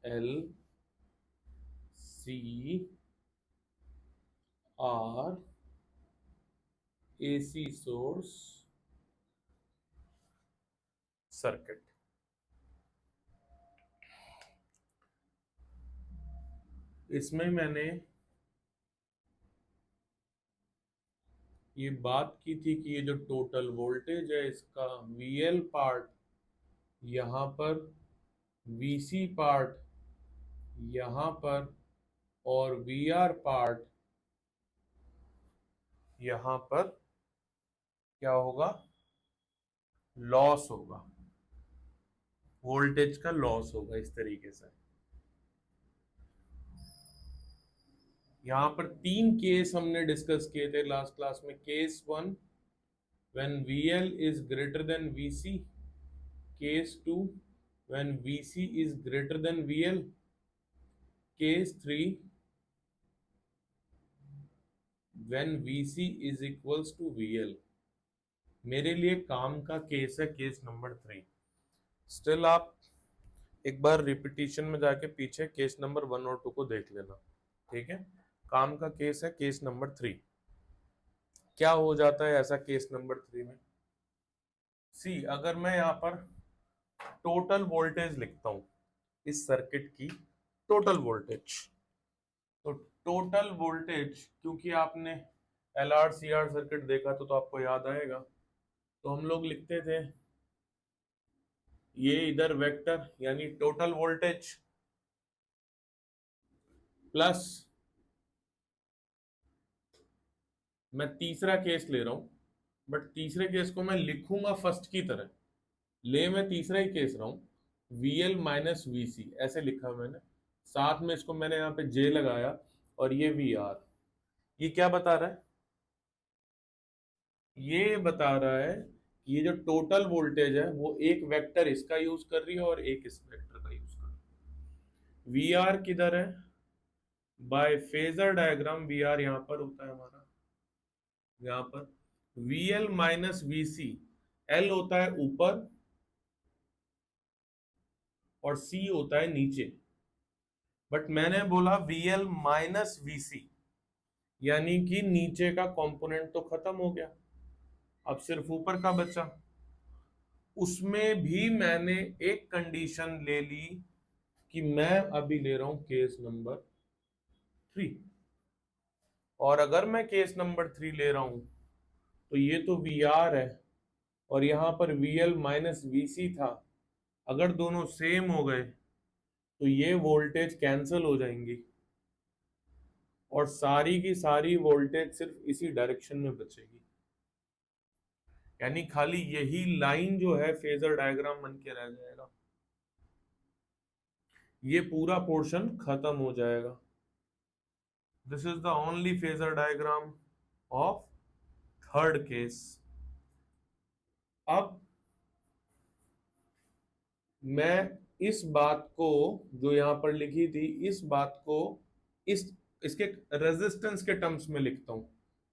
L C R AC source circuit. इसमें मैंने ये बात की थी कि ये जो टोटल वोल्टेज है इसका VL पार्ट यहां पर, VC पार्ट यहां पर, और VR पार्ट यहां पर क्या होगा, लॉस होगा, वोल्टेज का लॉस होगा। इस तरीके से यहां पर 3 केस हमने डिस्कस किए थे लास्ट क्लास में। Case 1 when VL is greater than VC, case 2 when VC is greater than VL, case 3 when VC is equals to VL। मेरे लिए काम का केस है केस नंबर 3। स्टिल आप एक बार रिपीटिशन में जाके पीछे केस नंबर 1 और 2 को देख लेना, ठीक है। काम का केस है केस नंबर 3। क्या हो जाता है ऐसा केस नंबर 3 में? सी, अगर मैं यहाँ पर टोटल वोल्टेज लिखता हूं, इस सर्किट की टोटल वोल्टेज, तो टोटल वोल्टेज, क्योंकि आपने LR CR सर्किट देखा तो आपको याद आएगा, तो हम लोग लिखते थे ये इधर वेक्टर यानी टोटल वोल्टेज प्लस, मैं तीसरा केस ले रहा हूं बट तीसरे केस को मैं लिखूंगा फर्स्ट की तरह, मैं तीसरा ही केस रहा हूं VL माइनस VC ऐसे लिखा मैंने, साथ में इसको मैंने यहाँ पे J लगाया और ये VR। ये क्या बता रहा है? ये बता रहा है कि ये जो टोटल वोल्टेज है वो एक वेक्टर इसका यूज कर रही है और एक इस वेक्टर का यूज कर रही है। VR किधर है? बाय फेजर डायग्राम VR यहां पर होता है हमारा, यहां पर VL माइनस VC, L होता है ऊपर और C होता है नीचे, बट मैंने बोला VL माइनस VC यानी कि नीचे का कंपोनेंट तो खत्म हो गया, अब सिर्फ ऊपर का बचा। उसमें भी मैंने एक कंडीशन ले ली कि मैं अभी ले रहा हूं केस नंबर 3, और अगर मैं केस नंबर 3 ले रहा हूं तो ये तो VR है और यहां पर VL माइनस VC था, अगर दोनों सेम हो गए तो ये वोल्टेज कैंसिल हो जाएंगी और सारी की सारी वोल्टेज सिर्फ इसी डायरेक्शन में बचेगी, यानी खाली यही लाइन जो है फेजर डायग्राम बन के रह जाएगा, ये पूरा पोर्शन खत्म हो जाएगा। This is the only phasor diagram of third case. अब मैं इस बात को जो यहां पर लिखी थी, इस बात को इसके रेजिस्टेंस के टर्म्स में लिखता हूं,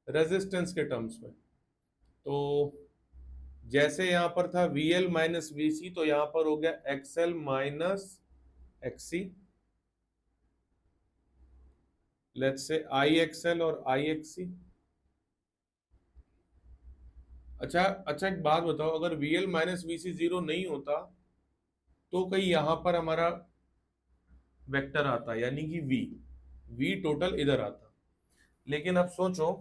रेजिस्टेंस के टर्म्स में। तो जैसे यहां पर था VL माइनस VC, तो यहां पर हो गया XL minus XC, let's say IXL और IXC। अच्छा अच्छा, एक बात बताओ, अगर VL माइनस VC 0 नहीं होता तो कहीं यहां पर हमारा वेक्टर आता यानी कि V टोटल इधर आता, लेकिन अब सोचो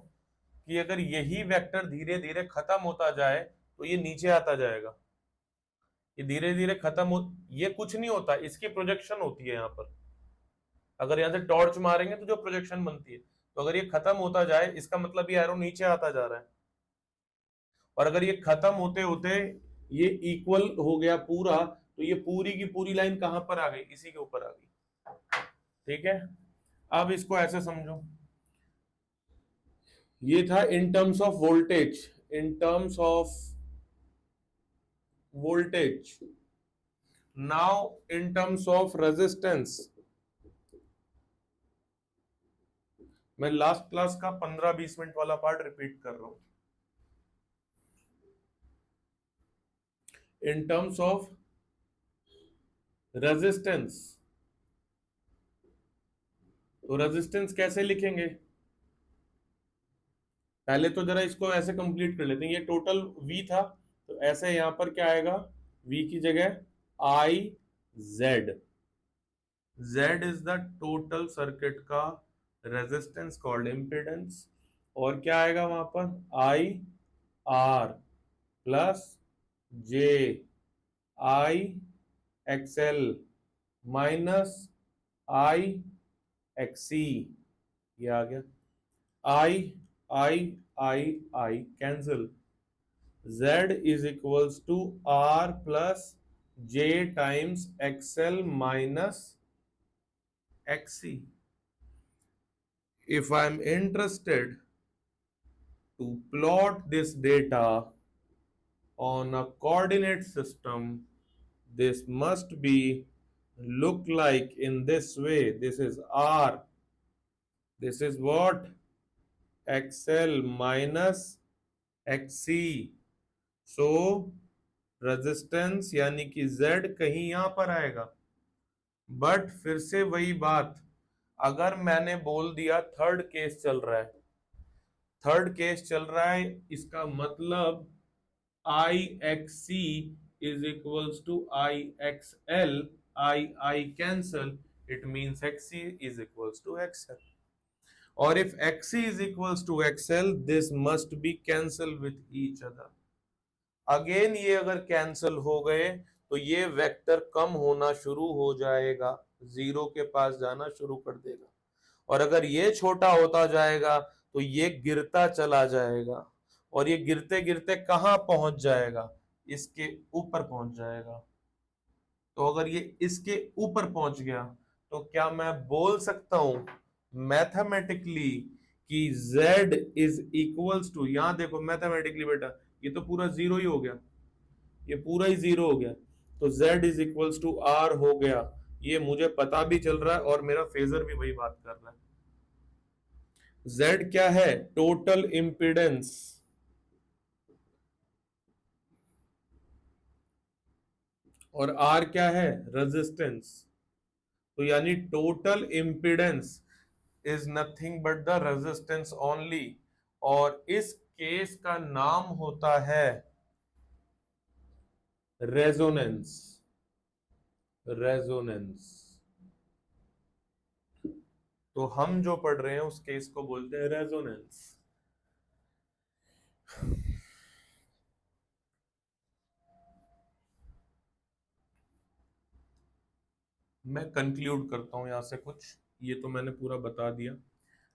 कि अगर यही वेक्टर धीरे धीरे खत्म होता जाए तो ये नीचे आता जाएगा, ये धीरे धीरे खत्म हो, ये कुछ नहीं होता, इसकी प्रोजेक्शन होती है यहाँ पर। अगर यहाँ से टॉर्च मारेंगे तो जो प्रोजेक्शन बनती है, तो अगर ये खत्म होता जाए इसका मतलब ये एरो नीचे आता जा रहा है, और अगर ये खत्म होते होते ये इक्वल हो गया पूरा, तो ये पूरी की पूरी लाइन कहां पर आ गई, इसी के ऊपर आ गई, ठीक है। अब इसको ऐसे समझो, ये था in terms of voltage, in terms of voltage. Now in terms of resistance, मैं लास्ट क्लास का 15-20 मिनट वाला पार्ट रिपीट कर रहा हूं। इन टर्म्स ऑफ रेजिस्टेंस, तो रेजिस्टेंस कैसे लिखेंगे? पहले तो जरा इसको ऐसे कंप्लीट कर लेते हैं। ये टोटल V था, तो ऐसे यहां पर क्या आएगा, V की जगह I Z। Z is the total circuit का रेजिस्टेंस कॉल्ड इम्पिडेंस। और क्या आएगा वहां पर, I R plus J I XL minus I XC। ये आ गया। I I cancel. Z is equals to R plus J times XL minus XC. If I'm interested to plot this data on a coordinate system, this must be look like in this way. This is R. This is what? XL minus XC. So resistance यानी कि Z कहीं यहां पर आएगा। But फिर से वही बात, अगर मैंने बोल दिया थर्ड केस चल रहा है, थर्ड केस चल रहा है, इसका मतलब I X C is equals to I X L, I cancel, it means X C is equals to X L. और if X C is equals to X L, this must be cancel with each other. Again ये अगर cancel हो गए तो ये vector कम होना शुरू हो जाएगा, जीरो के पास जाना शुरू कर देगा। और अगर ये छोटा होता जाएगा तो ये गिरता चला जाएगा, और ये गिरते गिरते कहां पहुंच जाएगा, इसके ऊपर पहुंच जाएगा। तो अगर ये इसके ऊपर पहुंच गया तो क्या मैं बोल सकता हूं मैथमेटिकली कि z इज इक्वल्स टू, यहां देखो मैथमेटिकली बेटा, ये तो पूरा जीरो ही हो गया, ये पूरा ही जीरो हो गया, तो z is equals to r हो गया। ये मुझे पता भी चल रहा है और मेरा फेजर भी वही बात कर रहा है। z क्या है, टोटल इंपिडेंस, और r क्या है, रेजिस्टेंस। तो यानी total impedance is nothing but the resistance only, और इस केस का नाम होता है रेजोनेंस। रेजोनेंस, तो हम जो पढ़ रहे हैं उस केस को बोलते हैं रेजोनेंस। मैं कंक्लूड करता हूं यहां से कुछ, ये तो मैंने पूरा बता दिया।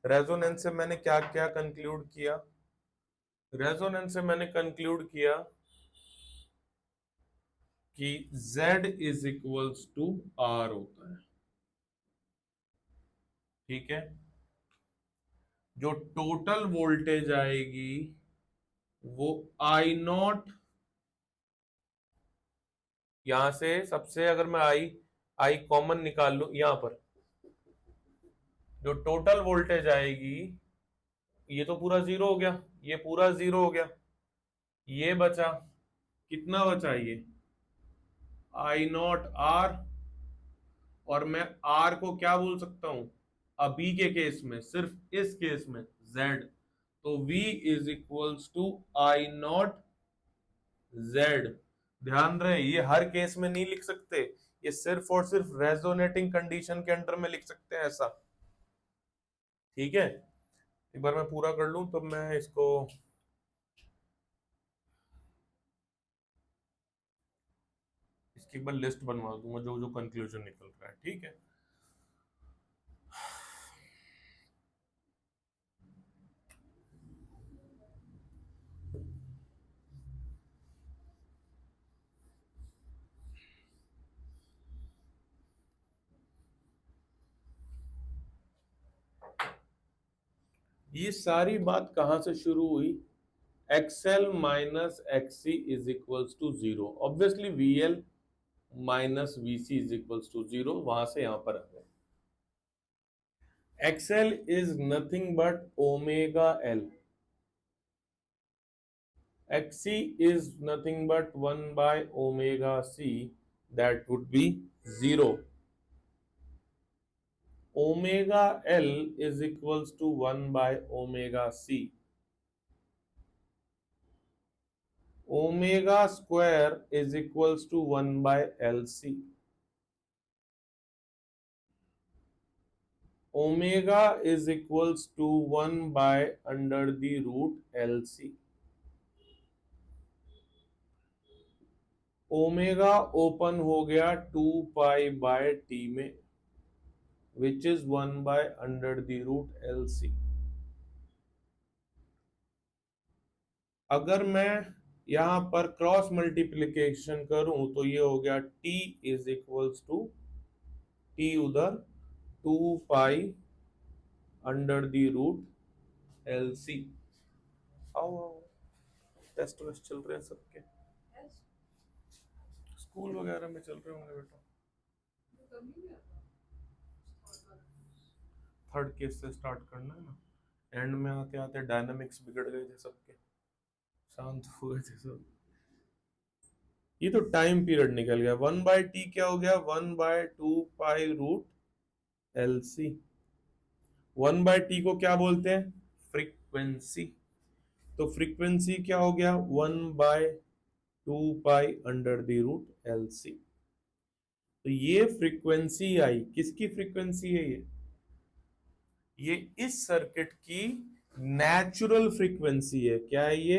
रेजोनेंस से मैंने क्या क्या कंक्लूड किया, रेजोनेंस से मैंने कंक्लूड किया कि Z is equals to R होता है, ठीक है। जो टोटल वोल्टेज आएगी वो I नॉट, यहां से सबसे अगर मैं I कॉमन निकाल लू, यहां पर जो टोटल वोल्टेज आएगी, ये तो पूरा जीरो हो गया, ये पूरा जीरो हो गया, ये बचा, कितना बचा ये I नॉट R, और मैं R को क्या बोल सकता हूं अभी के केस में, सिर्फ इस केस में Z, तो V is equals to I not Z। ध्यान रहे ये हर केस में नहीं लिख सकते, ये सिर्फ और सिर्फ रेजोनेटिंग कंडीशन के अंडर में लिख सकते हैं ऐसा, ठीक है। एक बार मैं पूरा कर लूं तो मैं इसको, इसकी एक बार लिस्ट बनवा दूंगा जो जो कंक्लूजन निकल रहा है, ठीक है। ये सारी बात कहां से शुरू हुई, XL minus XC is equals to zero, obviously VL minus VC is equals to zero, वहां से यहां पर आ गए। XL is nothing but omega L, XC is nothing but 1 by omega C, that would be 0, omega L is equals to 1/ओमेगा c, omega square is equals to 1/LC, omega is equals to 1/√LC। Omega open हो गया 2π/t में, which is 1/√LC। अगर मैं यहां पर cross multiplication करूं तो ये हो गया t is equals to t उधर 2π√LC। आओ आओ, टेस्ट वेस्ट चल रहे हैं सबके, स्कूल वगैरह में चल रहे होंगे बेटा। थर्ड केस से स्टार्ट करना है ना, एंड में आते आते डायनामिक्स बिगड़ गए थे सबके, शांत हो गए थे सब। ये तो टाइम पीरियड निकल गया। 1/t क्या हो गया, 1/2π√LC। 1/t को क्या बोलते हैं, फ्रीक्वेंसी। तो फ्रीक्वेंसी क्या हो गया, 1/2π√LC। तो ये फ्रीक्वेंसी आई, किसकी फ्रीक्वेंसी है ये इस सर्किट की नेचुरल फ्रीक्वेंसी है। क्या है ये,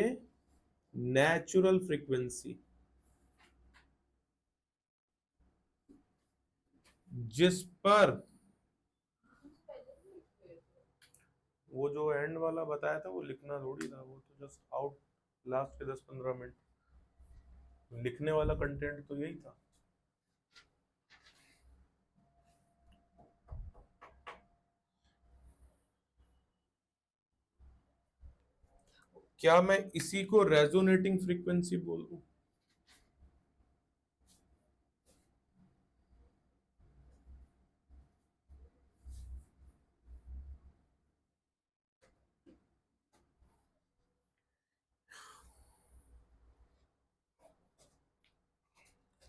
नेचुरल फ्रीक्वेंसी, जिस पर वो जो एंड वाला बताया था वो लिखना थोड़ी था, वो तो जस्ट आउट लास्ट के 10-15 मिनट लिखने वाला कंटेंट तो यही था। क्या मैं इसी को रेजोनेटिंग फ्रीक्वेंसी बोल दूं,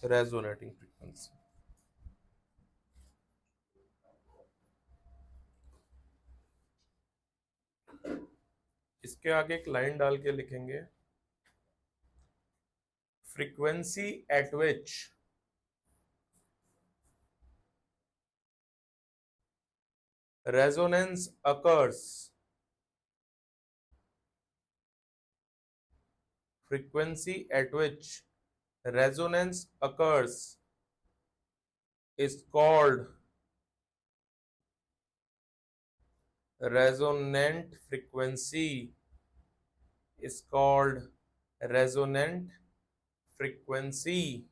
रेजोनेटिंग फ्रीक्वेंसी। इसके आगे एक लाइन डाल के लिखेंगे, frequency eight which resonance occurs, frequency at which resonance occurs is called resonant frequency, is called resonant frequency।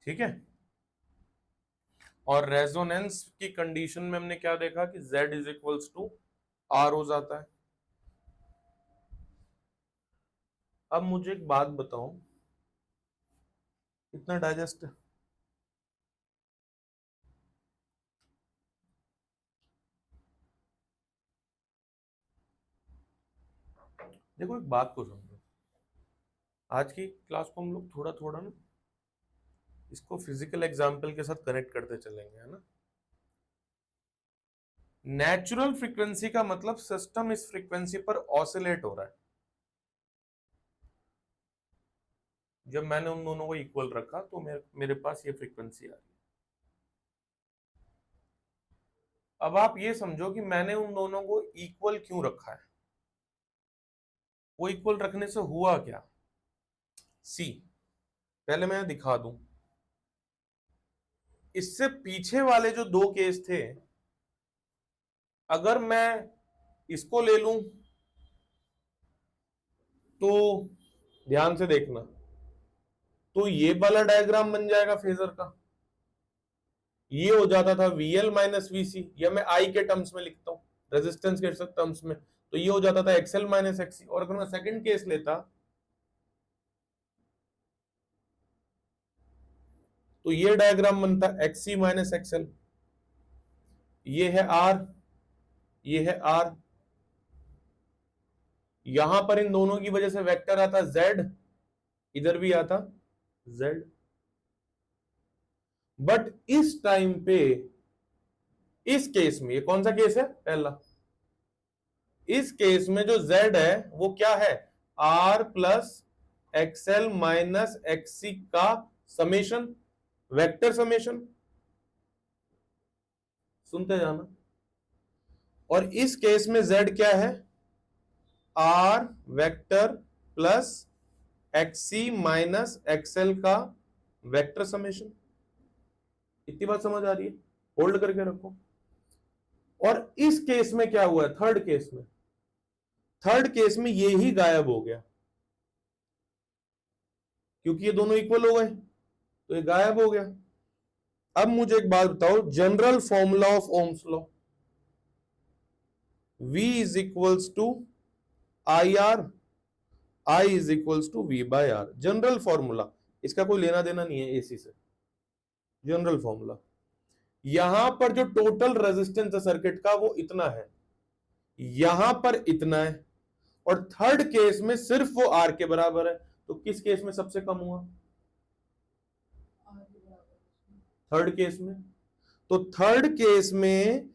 ठीक है, और रेजोनेंस की कंडीशन में हमने क्या देखा कि Z is equals to R हो जाता है। अब मुझे एक बात बताओ, कितना डाइजेस्ट है, देखो एक बात को समझो, आज की क्लास को हम लोग थोड़ा थोड़ा ना इसको फिजिकल एग्जाम्पल के साथ कनेक्ट करते चलेंगे, है ना। नेचुरल फ्रीक्वेंसी का मतलब सिस्टम इस फ्रीक्वेंसी पर ऑसिलेट हो रहा है। जब मैंने उन दोनों को इक्वल रखा तो मेरे पास ये फ्रीक्वेंसी आ रही है। अब आप ये समझो कि मैंने उन दोनों को इक्वल क्यों रखा है, वो इक्वल रखने से हुआ क्या। सी, पहले मैं दिखा दूं, इससे पीछे वाले जो दो केस थे, अगर मैं इसको ले लूं तो ध्यान से देखना, तो ये वाला डायग्राम बन जाएगा फेजर का, ये हो जाता था VL माइनस VC, या मैं I के टर्म्स में लिखता हूं, रेजिस्टेंस के टर्म्स में, तो ये हो जाता था XL माइनस XC। और अगर मैं सेकंड केस लेता तो ये डायग्राम बनता है एक्स सी माइनस एक्सएल, ये है आर, ये है आर, यहां पर इन दोनों की वजह से वेक्टर आता जेड, इधर भी आता जेड। बट इस टाइम पे, इस केस में, ये कौन सा केस है, पहला, इस केस में जो z है वो क्या है, r plus XL minus XC का समेशन, वेक्टर समेशन, सुनते जाना। और इस केस में z क्या है, r vector plus XC minus XL का वेक्टर समेशन। इतनी बात समझ आ रही है, होल्ड करके रखो। और इस केस में क्या हुआ है, थर्ड केस में, थर्ड केस में ये ही गायब हो गया, क्योंकि ये दोनों इक्वल हो गए तो ये गायब हो गया। अब मुझे एक बात बताओ, general formula of Ohm's law, V is equals to I R, I is equals to V by R, general formula, इसका कोई लेना देना नहीं है एसी से, जनरल फॉर्मूला। यहां पर जो टोटल रेजिस्टेंस है सर्किट का वो इतना है, यहां पर इतना है, और थर्ड केस में सिर्फ वो आर के बराबर है। तो किस केस में सबसे कम हुआ, थर्ड केस में। तो थर्ड केस में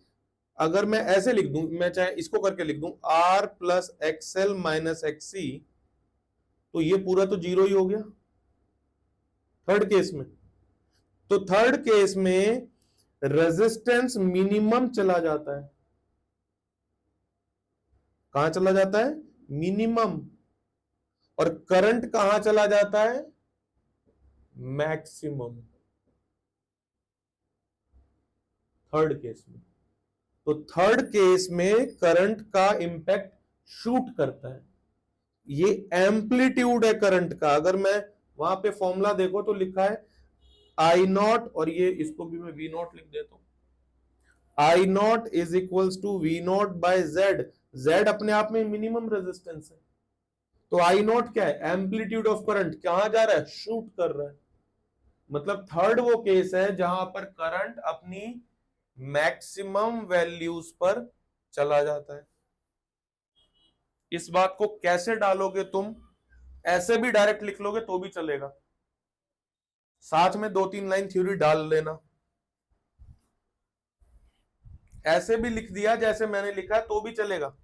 अगर मैं ऐसे लिख दूं, मैं चाहे इसको करके लिख दूं R plus XL minus XC, तो ये पूरा तो जीरो ही हो गया थर्ड केस में। तो थर्ड केस में रेजिस्टेंस मिनिमम चला जाता है, कहां चला जाता है, मिनिमम, और करंट कहां चला जाता है, मैक्सिमम, थर्ड केस में। तो थर्ड केस में करंट का इंपैक्ट शूट करता है, ये एम्पलीट्यूड है करंट का। अगर मैं वहां पे फॉर्मूला देखो तो लिखा है आई नॉट, और ये इसको भी मैं वी नॉट लिख देता हूं, I naught is equals to V naught by Z, Z अपने आप में मिनिमम रेजिस्टेंस है। तो आई नॉट क्या है, एम्पलीट्यूड ऑफ करंट, कहां जा रहा है, शूट कर रहा है। मतलब थर्ड वो केस है जहां पर करंट अपनी मैक्सिमम वैल्यूज पर चला जाता है। इस बात को कैसे डालोगे तुम, ऐसे भी डायरेक्ट लिख लोगे तो भी चलेगा, साथ में 2-3 लाइन थ्योरी डाल लेना। ऐसे भी लिख दिया जैसे मैंने लिखा है तो भी चलेगा।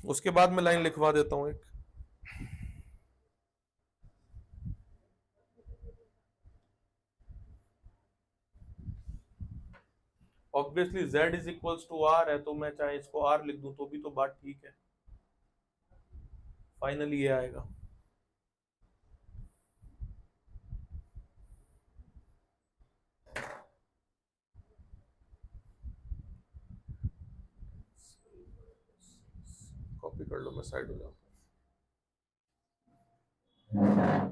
उसके बाद मैं लाइन लिखवा देता हूं एक, obviously z is equals to r है, तो मैं चाहे इसको r लिख दूं तो भी तो बात ठीक है। फाइनली ये आएगा, कॉपी कर लो, मैं साइड हो जाता हूं।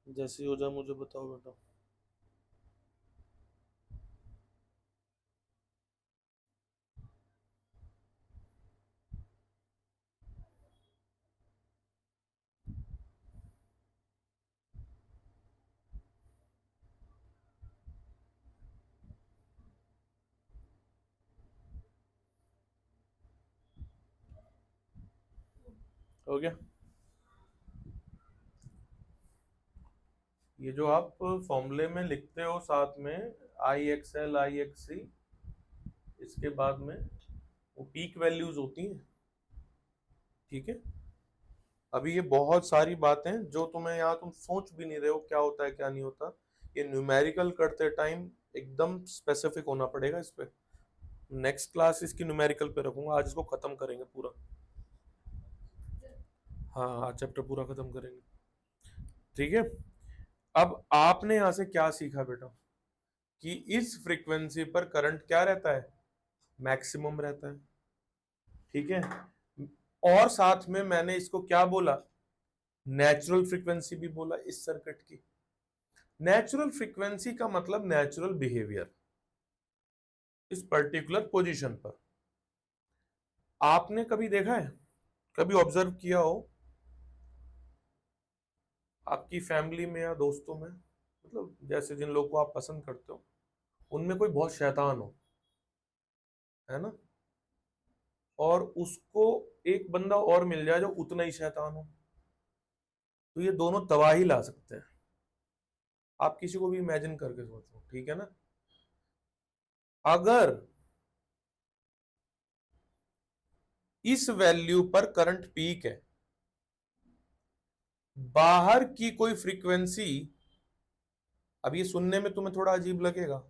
जैसे हो जाए मुझे बताओ बेटा। हो गया, ये जो आप फॉर्मूले में लिखते हो साथ में आई एक्सएल आई एक्सी, इसके बाद में वो पीक वैल्यूज होती हैं, ठीक है। अभी ये बहुत सारी बातें जो तुम्हें यहाँ तुम सोच भी नहीं रहे हो क्या होता है क्या नहीं होता। ये न्यूमेरिकल करते टाइम एकदम स्पेसिफिक होना पड़ेगा इस पे। नेक्स्ट क्लास इसकी न्यूमेरिकल पे रखूंगा, आज इसको खत्म करेंगे पूरा। हाँ आज चैप्टर पूरा खत्म करेंगे, ठीक है। अब आपने यहां से क्या सीखा बेटा, कि इस फ्रीक्वेंसी पर करंट क्या रहता है, मैक्सिमम रहता है, ठीक है। और साथ में मैंने इसको क्या बोला, नेचुरल फ्रीक्वेंसी भी बोला इस सर्किट की। नेचुरल फ्रीक्वेंसी का मतलब नेचुरल बिहेवियर इस पर्टिकुलर पोजीशन पर। आपने कभी देखा है, कभी ऑब्जर्व किया हो आपकी फैमिली में या दोस्तों में, मतलब जैसे जिन लोगों को आप पसंद करते हो उनमें कोई बहुत शैतान हो, है ना, और उसको एक बंदा और मिल जाए जो उतना ही शैतान हो, तो ये दोनों तबाही ला सकते हैं। आप किसी को भी इमेजिन करके सोचो, ठीक है ना। अगर इस वैल्यू पर करंट पीक है, बाहर की कोई फ्रीक्वेंसी, अब ये सुनने में तुम्हें थोड़ा अजीब लगेगा,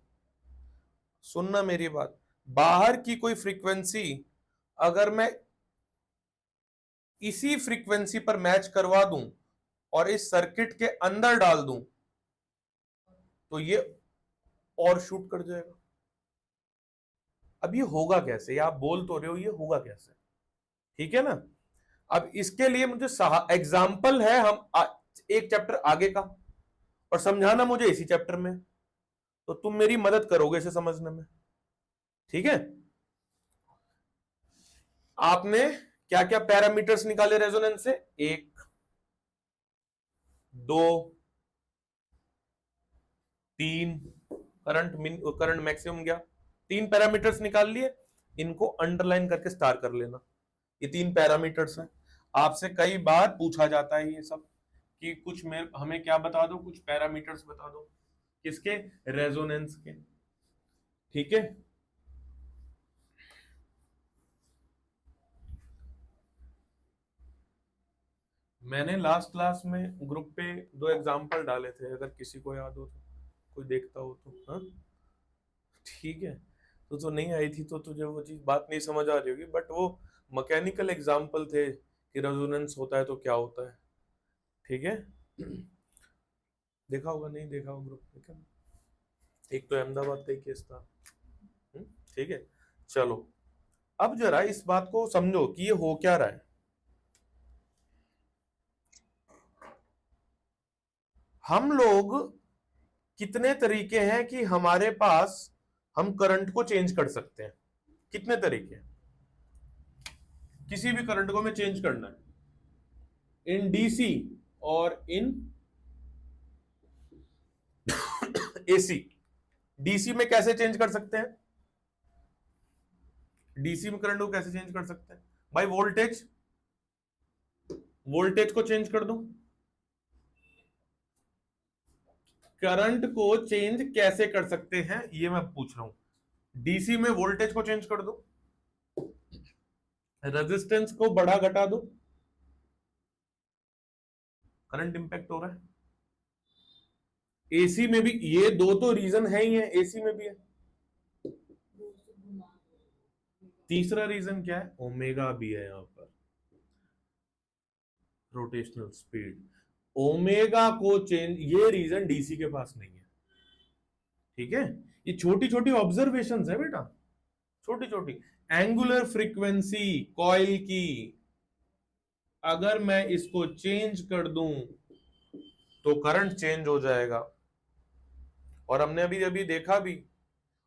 सुनना मेरी बात, बाहर की कोई फ्रीक्वेंसी अगर मैं इसी फ्रीक्वेंसी पर मैच करवा दूं और इस सर्किट के अंदर डाल दूं, तो ये और शूट कर जाएगा। अब ये होगा कैसे, ये आप बोल तो रहे हो, ये होगा कैसे, ठीक है ना। अब इसके लिए मुझे एग्जाम्पल है, एक चैप्टर आगे का, और समझाना मुझे इसी चैप्टर में, तो तुम मेरी मदद करोगे इसे समझने में, ठीक है। आपने क्या क्या पैरामीटर्स निकाले रेजोनेंस से, एक, दो, तीन, करंट मैक्सिमम गया, तीन पैरामीटर्स निकाल लिए, इनको अंडरलाइन करके स्टार कर लेना। ये तीन पैरामीटर्स हैं, आपसे कई बार पूछा जाता है ये सब, कि कुछ में हमें क्या बता दो, कुछ पैरामीटर्स बता दो, किसके, रेजोनेंस के, ठीक है। मैंने लास्ट क्लास में ग्रुप पे दो एग्जांपल डाले थे, अगर किसी को याद हो तो, कोई देखता हो तो, हाँ ठीक है। तो नहीं आई थी तो तुझे वो चीज बात नहीं समझ आ रही होगी, बट वो मैकेनिकल एग्जांपल थे कि रेजोनेंस होता है तो क्या होता है, ठीक है। देखा होगा, नहीं देखा होगा ग्रुप, ठीक है। एक तो अहमदाबाद का ही केस था, ठीक है। चलो अब जरा इस बात को समझो कि ये हो क्या रहा है। हम लोग कितने तरीके हैं कि हमारे पास हम करंट को चेंज कर सकते हैं, कितने तरीके, किसी भी करंट को हमें चेंज करना है इन डीसी और इन एसी। डीसी में कैसे चेंज कर सकते हैं, डीसी में करंट को कैसे चेंज कर सकते हैं भाई, वोल्टेज, वोल्टेज को चेंज कर दो। करंट को चेंज कैसे कर सकते हैं ये मैं पूछ रहा हूं, डीसी में वोल्टेज को चेंज कर दो, रेजिस्टेंस को बढ़ा घटा दो, करंट इंपैक्ट हो रहा है। एसी में भी ये दो तो रीजन है ही है, एसी में भी है। तीसरा रीजन क्या है, ओमेगा भी है यहां पर, रोटेशनल स्पीड, ओमेगा को चेंज, ये रीजन डीसी के पास नहीं है, ठीक है। ये छोटी छोटी ऑब्जर्वेशन है बेटा, छोटी छोटी। एंगुलर फ्रीक्वेंसी कॉइल की अगर मैं इसको चेंज कर दूं तो करंट चेंज हो जाएगा, और हमने अभी अभी देखा भी,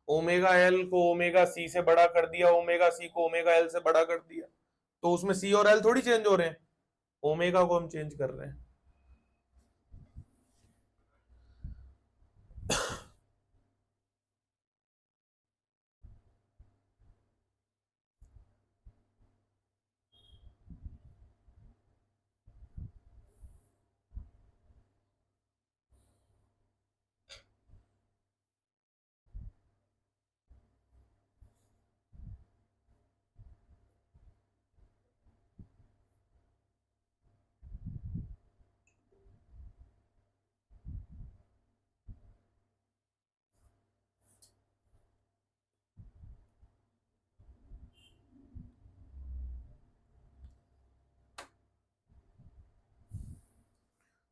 ओमेगा एल को ओमेगा सी से बड़ा कर दिया, ओमेगा सी को ओमेगा एल से बड़ा कर दिया, तो उसमें सी और एल थोड़ी चेंज हो रहे हैं, ओमेगा को हम चेंज कर रहे हैं।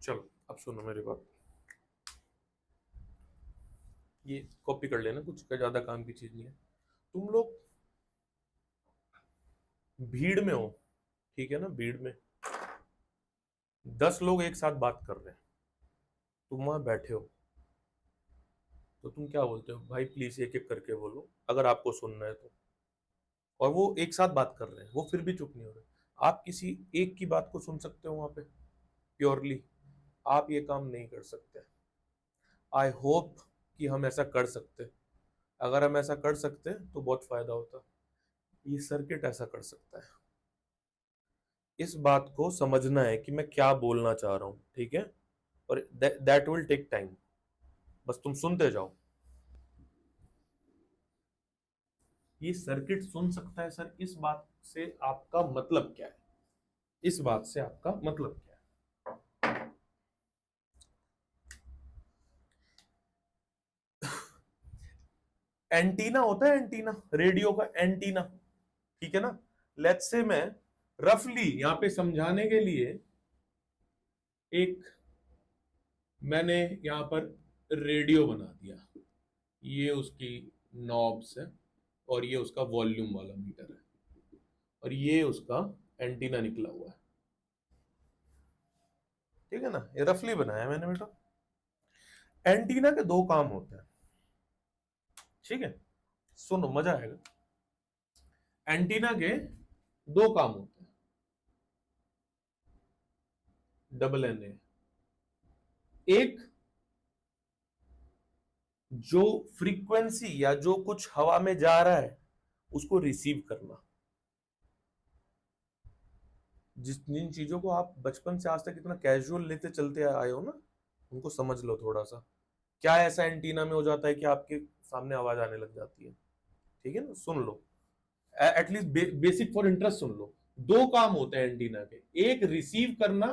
चलो अब सुनो मेरी बात, ये कॉपी कर लेना, कुछ का ज्यादा काम की चीज नहीं है। तुम लोग भीड़ में हो, ठीक है ना, भीड़ में 10 लोग एक साथ बात कर रहे हैं, तुम वहां बैठे हो, तो तुम क्या बोलते हो, भाई प्लीज एक एक करके बोलो अगर आपको सुनना है तो। और वो एक साथ बात कर रहे हैं, वो फिर भी चुप नहीं हो रहे, आप किसी एक की बात को सुन सकते हो वहां पे प्योरली? आप ये काम नहीं कर सकते। आई होप कि हम ऐसा कर सकते, अगर हम ऐसा कर सकते तो बहुत फायदा होता। ये सर्किट ऐसा कर सकता है। इस बात को समझना है कि मैं क्या बोलना चाह रहा हूं, ठीक है, और दैट विल टेक टाइम, बस तुम सुनते जाओ। ये सर्किट सुन सकता है सर, इस बात से आपका मतलब क्या है, इस बात से आपका मतलब क्या है? एंटीना होता है, एंटीना, रेडियो का एंटीना, ठीक है ना। लेट्स से मैं रफली यहां पे समझाने के लिए एक, मैंने यहां पर रेडियो बना दिया, ये उसकी नॉब्स है और ये उसका वॉल्यूम वाला मीटर है और ये उसका एंटीना निकला हुआ है, ठीक है ना, ये रफली बनाया मैंने बेटा। एंटीना के दो काम होते हैं, ठीक है, सुनो मजा आएगा। एंटीना के दो काम होते हैं, डबल एन ए। एक, जो फ्रीक्वेंसी या जो कुछ हवा में जा रहा है उसको रिसीव करना। जिन चीजों को आप बचपन से आज तक इतना कैजुअल लेते चलते आए हो ना, उनको समझ लो थोड़ा सा। क्या ऐसा एंटीना में हो जाता है कि आपके सामने आवाज आने लग जाती है, ठीक है ना, सुन लो, एटलीस्ट बेसिक फॉर इंटरेस्ट सुन लो। दो काम होते हैं एंटीना के, एक रिसीव करना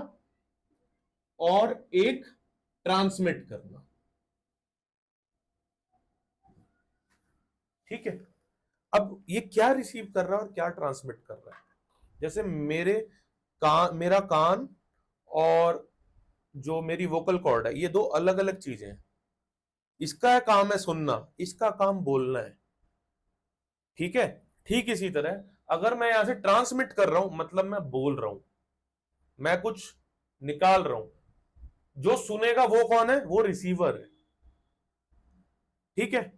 और एक ट्रांसमिट करना, ठीक है। अब ये क्या रिसीव कर रहा है और क्या ट्रांसमिट कर रहा है? जैसे मेरा कान और जो मेरी वोकल कॉर्ड है, ये दो अलग अलग चीजें हैं। इसका काम है सुनना, इसका काम बोलना है, ठीक है। ठीक इसी तरह अगर मैं यहां से ट्रांसमिट कर रहा हूं, मतलब मैं बोल रहा हूं, मैं कुछ निकाल रहा हूं, जो सुनेगा वो कौन है, वो रिसीवर है, ठीक है।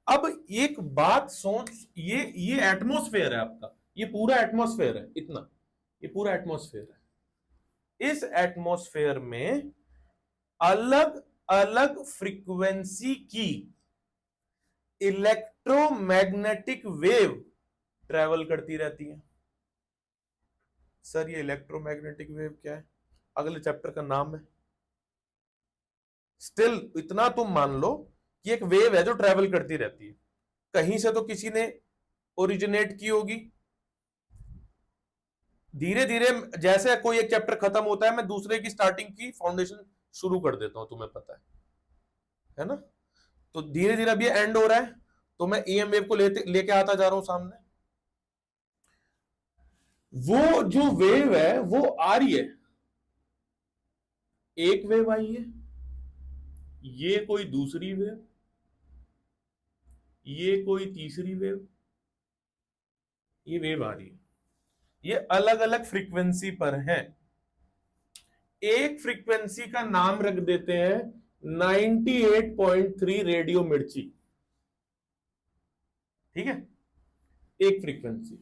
अब एक बात सोच, ये एटमॉस्फेयर है आपका, ये पूरा एटमॉस्फेयर है, इतना, ये पूरा एटमॉस्फेयर है। इस एटमॉस्फेयर में अलग अलग फ्रीक्वेंसी की इलेक्ट्रोमैग्नेटिक वेव ट्रेवल करती रहती है। सर ये इलेक्ट्रोमैग्नेटिक वेव क्या है, अगले चैप्टर का नाम है। स्टिल इतना तुम मान लो कि एक वेव है जो ट्रेवल करती रहती है, कहीं से तो किसी ने ओरिजिनेट की होगी, धीरे धीरे जैसे कोई एक चैप्टर खत्म होता है मैं दूसरे की स्टार्टिंग की फाउंडेशन शुरू कर देता हूं, तुम्हें पता है ना। तो धीरे धीरे अब ये एंड हो रहा है, तो मैं ईएम वेव को लेके आता जा रहा हूं सामने। वो जो वेव है वो आ रही है, एक वेव आई है, ये कोई दूसरी वेव, ये कोई तीसरी वेव, ये वेव आ रही है, ये अलग अलग फ्रीक्वेंसी पर है। एक फ्रीक्वेंसी का नाम रख देते हैं 98.3 रेडियो मिर्ची, ठीक है। एक फ्रीक्वेंसी,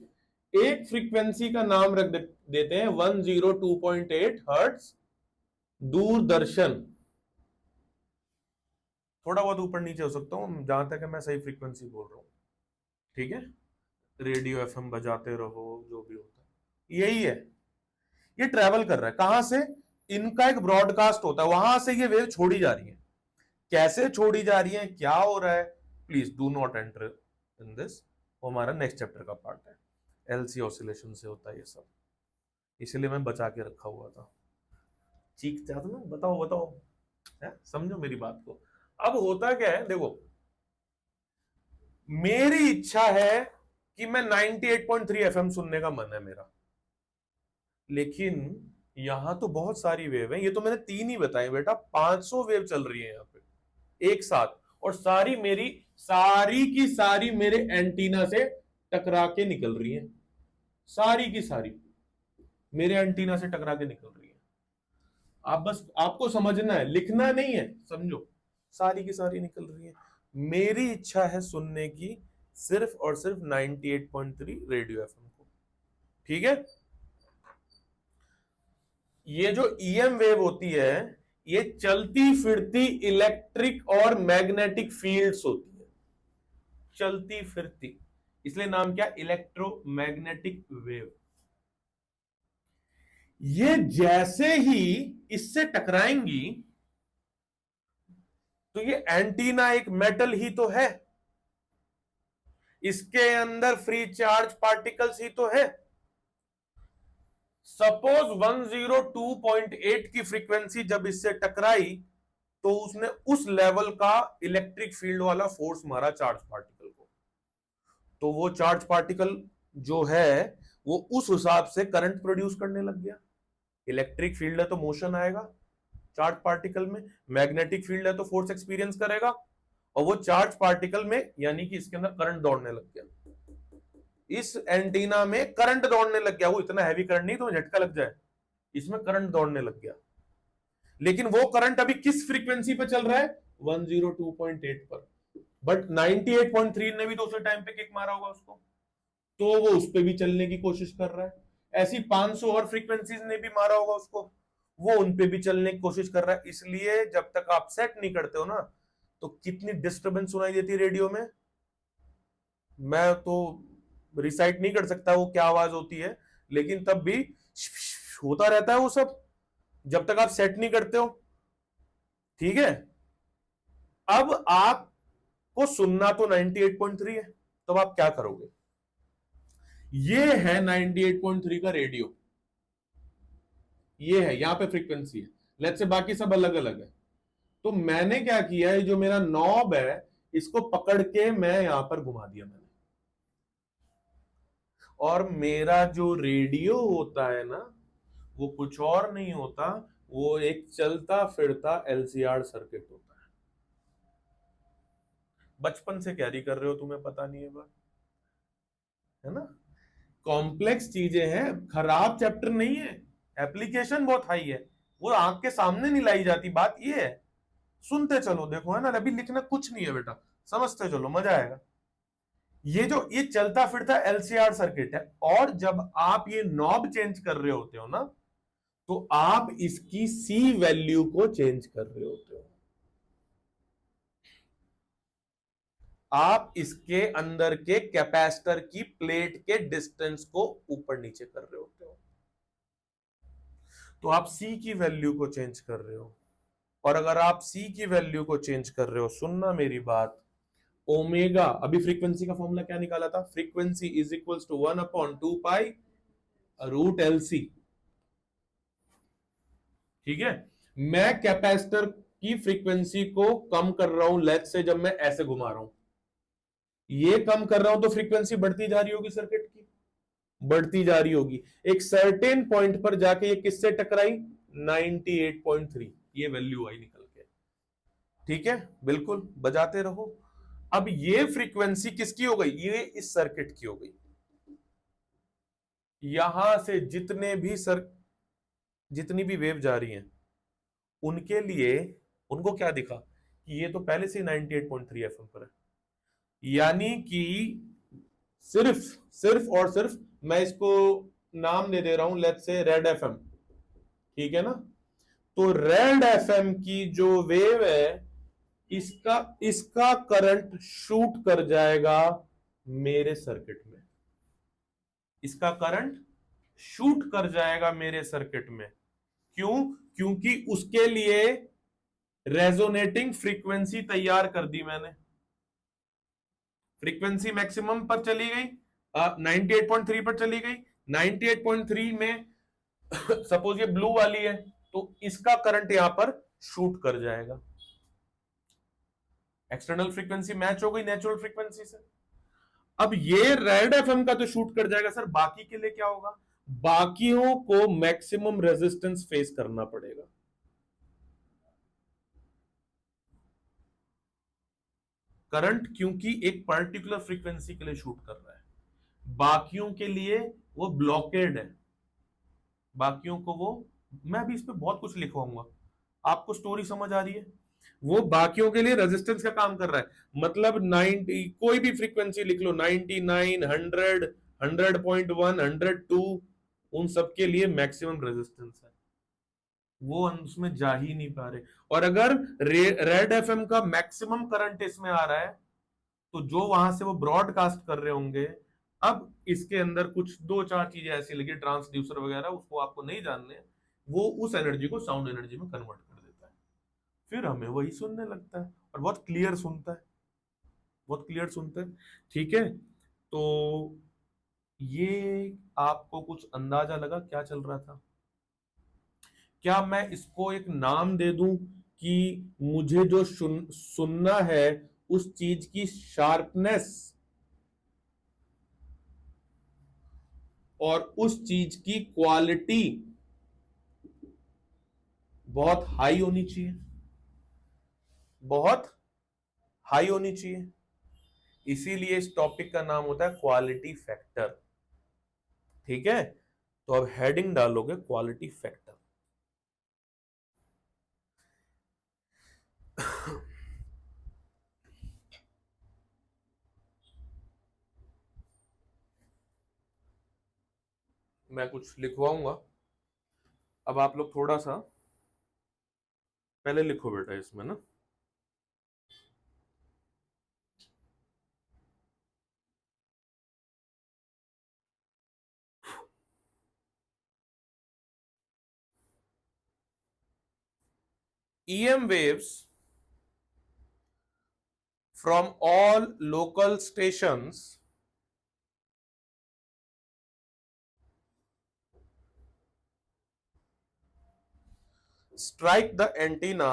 एक फ्रीक्वेंसी का नाम रख देते हैं 102.8 हर्ट्ज दूरदर्शन। थोड़ा बहुत ऊपर नीचे हो सकता हूं, जहां तक है मैं सही फ्रीक्वेंसी बोल रहा हूं, ठीक है। रेडियो एफएम बजाते रहो, जो भी होता है यही है। ये ट्रेवल कर रहा है कहां से, इनका एक ब्रॉडकास्ट होता है, वहां से ये वेव छोड़ी जा रही है। कैसे छोड़ी जा रही है, क्या हो रहा है, please do not enter in this, वो हमारा नेक्स्ट चैप्टर का पार्ट है। एलसी ऑसिलेशन से होता है ये सब, इसलिए मैं बचा के रखा हुआ था। चीख चाहता ना, बताओ बताओ, है? समझो मेरी बात को। अब होता क्या है देखो, मेरी इच्छा है कि मैं 98.3 एफएम सुनने का मन है मेरा, लेकिन यहां तो बहुत सारी वेव है, ये तो मैंने 3 ही बताई बेटा, 500 वेव चल रही है यहाँ पे एक साथ, और सारी की सारी मेरे एंटीना से टकरा के निकल रही है, सारी की सारी मेरे एंटीना से टकरा के निकल रही है। आप बस आपको समझना है, लिखना नहीं है, समझो, सारी की सारी निकल रही है। मेरी इच्छा है सुनने की सिर्फ और सिर्फ 98.3 रेडियो एफएम को, ठीक है। ये जो ईएम वेव होती है, ये चलती फिरती इलेक्ट्रिक और मैग्नेटिक फील्ड्स होती है, चलती फिरती, इसलिए नाम क्या, इलेक्ट्रोमैग्नेटिक वेव। ये जैसे ही इससे टकराएंगी, तो ये एंटीना एक मेटल ही तो है, इसके अंदर फ्री चार्ज पार्टिकल्स ही तो है। सपोज 102.8 की फ्रीक्वेंसी जब इससे टकराई, तो उसने उस लेवल का इलेक्ट्रिक फील्ड वाला फोर्स मारा चार्ज पार्टिकल को, तो वो चार्ज पार्टिकल जो है वो उस हिसाब से करंट प्रोड्यूस करने लग गया। इलेक्ट्रिक फील्ड है तो मोशन आएगा चार्ज पार्टिकल में, मैग्नेटिक फील्ड है तो फोर्स एक्सपीरियंस करेगा, और वो चार्ज पार्टिकल में यानी कि इसके अंदर करंट दौड़ने लग गया, इस एंटीना में करंट दौड़ने लग गया। वो इतना हैवी करंट नहीं तो झटका लग जाए, इसमें करंट दौड़ने लग गया। लेकिन वो करंट अभी किस फ्रीक्वेंसी पे चल रहा है, 102.8 पर, बट 98.3 ने भी तो उसी टाइम पे किक मारा होगा उसको, तो वो उस पर भी चलने की कोशिश कर रहा है। ऐसी 500 और फ्रीक्वेंसीज ने भी मारा होगा उसको, वो उन पे भी चलने की कोशिश कर रहा है। इसलिए जब तक आप सेट नहीं करते हो ना, तो कितनी डिस्टरबेंस सुनाई देती है रेडियो में, मैं तो रिसाइट नहीं कर सकता वो क्या आवाज होती है, लेकिन तब भी होता रहता है वो सब, जब तक आप सेट नहीं करते हो, ठीक है। अब आपको सुनना तो 98.3 है, तो आप क्या करोगे, ये है 98.3 का रेडियो, ये है, यहां पे फ्रीक्वेंसी है, लेट्स से बाकी सब अलग अलग है। तो मैंने क्या किया है, जो मेरा नॉब है इसको पकड़ के मैं यहां पर घुमा दिया मैंने, और मेरा जो रेडियो होता है ना, वो कुछ और नहीं होता, वो एक चलता फिरता एलसीआर सर्किट होता है। बचपन से कैरी कर रहे हो, तुम्हें पता नहीं है बात, है ना। कॉम्प्लेक्स चीजें हैं, खराब चैप्टर नहीं है, एप्लीकेशन बहुत हाई है, वो आंख के सामने नहीं लाई जाती, बात ये है। सुनते चलो, देखो, है ना, अभी लिखना कुछ नहीं है बेटा, समझते चलो, मजा आएगा। ये चलता फिरता एलसीआर सर्किट है, और जब आप ये नॉब चेंज कर रहे होते हो ना, तो आप इसकी सी वैल्यू को चेंज कर रहे होते हो, आप इसके अंदर के कैपेसिटर की प्लेट के डिस्टेंस को ऊपर नीचे कर रहे होते हो, तो आप सी की वैल्यू को चेंज कर रहे हो। और अगर आप सी की वैल्यू को चेंज कर रहे हो, सुनना मेरी बात, ओमेगा, अभी फ्रीक्वेंसी का फॉर्मूला क्या निकाला था, frequency is equals to 1/2 pi root LC, ठीक है। मैं कैपेसिटर की फ्रीक्वेंसी को कम कर रहा हूं, लेट्स से जब मैं ऐसे घुमा रहा हूं, ये कम कर रहा हूं, तो फ्रीक्वेंसी बढ़ती जा रही होगी, सर्किट की बढ़ती जा रही होगी। एक सर्टेन पॉइंट पर जाके ये किससे टकराई, 98.3, ये वैल्यू आई निकल के, ठीक है, बिल्कुल बजाते रहो। अब ये फ्रीक्वेंसी किसकी हो गई, ये इस सर्किट की हो गई। यहां से जितनी भी वेव जा रही हैं, उनके लिए, उनको क्या दिखा कि ये तो पहले से 98.3 एफएम पर है, यानी कि सिर्फ सिर्फ और सिर्फ मैं इसको नाम दे दे रहा हूं, लेट्स से रेड एफएम, ठीक है ना। तो रेड एफएम की जो वेव है, इसका करंट शूट कर जाएगा मेरे सर्किट में, इसका करंट शूट कर जाएगा मेरे सर्किट में। क्यों, क्योंककि उसके लिए रेजोनेटिंग फ्रीक्वेंसी तैयार कर दी मैंने, फ्रीक्वेंसी मैक्सिमम पर चली गई, 98.3 पर चली गई। 98.3 में सपोज ये ब्लू वाली है, तो इसका करंट यहां पर शूट कर जाएगा, एक्सटर्नल फ्रीक्वेंसी मैच हो गई नेचुरल फ्रीक्वेंसी से। अब ये रेड एफएम का तो शूट कर जाएगा सर, बाकी के लिए क्या होगा, बाकियों को मैक्सिमम रेजिस्टेंस फेस करना पड़ेगा। करंट क्योंकि एक पर्टिकुलर फ्रीक्वेंसी के लिए शूट कर रहा है, बाकियों के लिए वो ब्लॉकेड है, बाकियों को वो, मैं अभी इस पे बहुत कुछ लिखवाऊंगा, आपको स्टोरी समझ आ रही है? वो बाकियों के लिए रेजिस्टेंस का काम कर रहा है, मतलब 90, कोई भी फ्रीक्वेंसी लिख लो, 99, 100, 100.1, 102, उन सब के लिए मैक्सिमम रेजिस्टेंस है, वो उसमें जा ही नहीं पा रहे। और अगर रेड एफएम का मैक्सिमम करंट इसमें आ रहा है, तो जो वहां से वो ब्रॉडकास्ट कर रहे होंगे, अब इसके अंदर कुछ दो चार चीजें ऐसी लगी, ट्रांसड्यूसर वगैरह, उसको आपको नहीं जानने, वो उस एनर्जी को साउंड एनर्जी में कन्वर्ट कर देता है, फिर हमें वही सुनने लगता है, और बहुत क्लियर सुनता है, बहुत क्लियर सुनता है। ठीक है, तो ये आपको कुछ अंदाजा लगा क्या चल रहा था? क्या मैं इसको एक नाम दे दूं कि मुझे जो सुनना है उस चीज की शार्पनेस और उस चीज की क्वालिटी बहुत हाई होनी चाहिए, बहुत हाई होनी चाहिए, इसीलिए इस टॉपिक का नाम होता है क्वालिटी फैक्टर। ठीक है, तो अब हेडिंग डालोगे क्वालिटी फैक्टर। मैं कुछ लिखवाऊंगा, अब आप लोग थोड़ा सा पहले लिखो बेटा इसमें ना। EM waves from all local stations strike the antenna।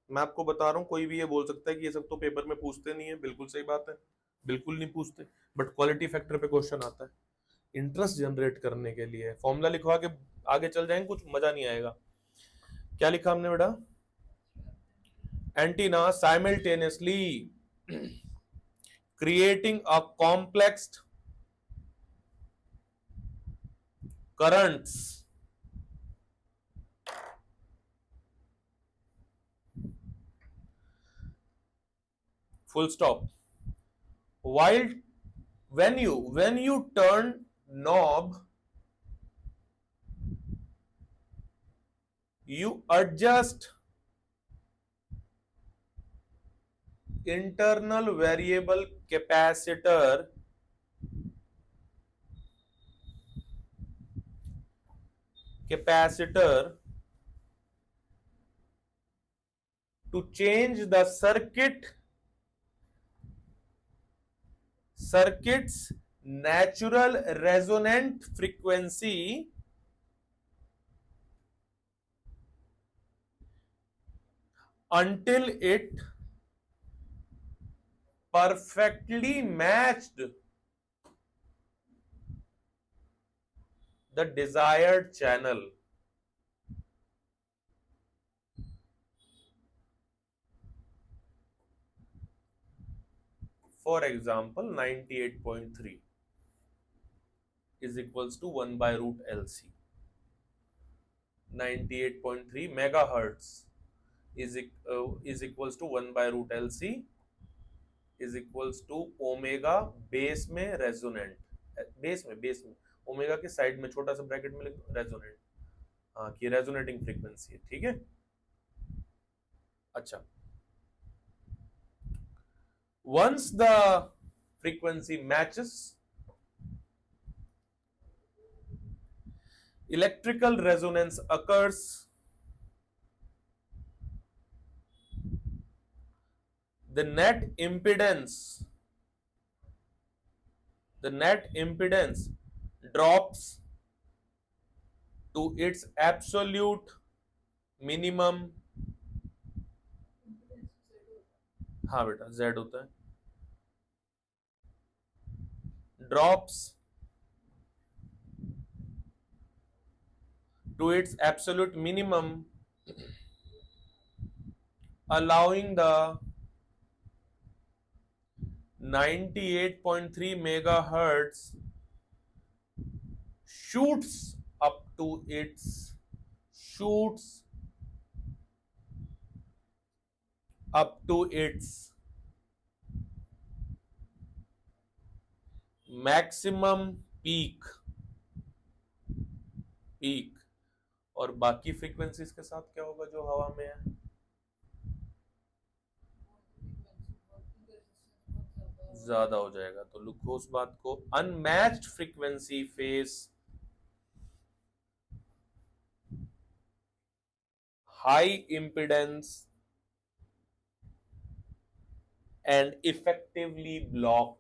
मैं आपको बता रहा हूं, कोई भी ये बोल सकता है कि ये सब तो पेपर में पूछते नहीं है, बिल्कुल सही बात है, बिल्कुल नहीं पूछते, बट क्वालिटी फैक्टर पे क्वेश्चन आता है, इंटरेस्ट जनरेट करने के लिए। फॉर्मूला लिखवा के आगे चल जाएंगे, कुछ मजा नहीं आएगा। क्या लिखा हमने बेटा? Antenna simultaneously creating a complex currents full stop, while when you turn knob, you adjust internal variable capacitor to change the circuit's natural resonant frequency until it perfectly matched the desired channel. For example, 98.3 is equals to 1 by root LC. 98.3 megahertz is equals to 1 by root LC is equals to omega base में resonant, base में omega के side में छोटा सा bracket में लिख दो resonant, हाँ कि रेजोनेटिंग फ्रीक्वेंसी है। ठीक है, अच्छा, once the frequency matches, electrical resonance occurs, the net impedance drops to its absolute minimum। हाँ बेटा Z होता है, drops to its absolute minimum, allowing the 98.3 megahertz shoots up to its shoots up to its maximum peak. और बाकी frequencies के साथ क्या होगा जो हवा में है? ज्यादा हो जाएगा। तो लिखो उस बात को, unmatched frequency face high impedance and effectively blocked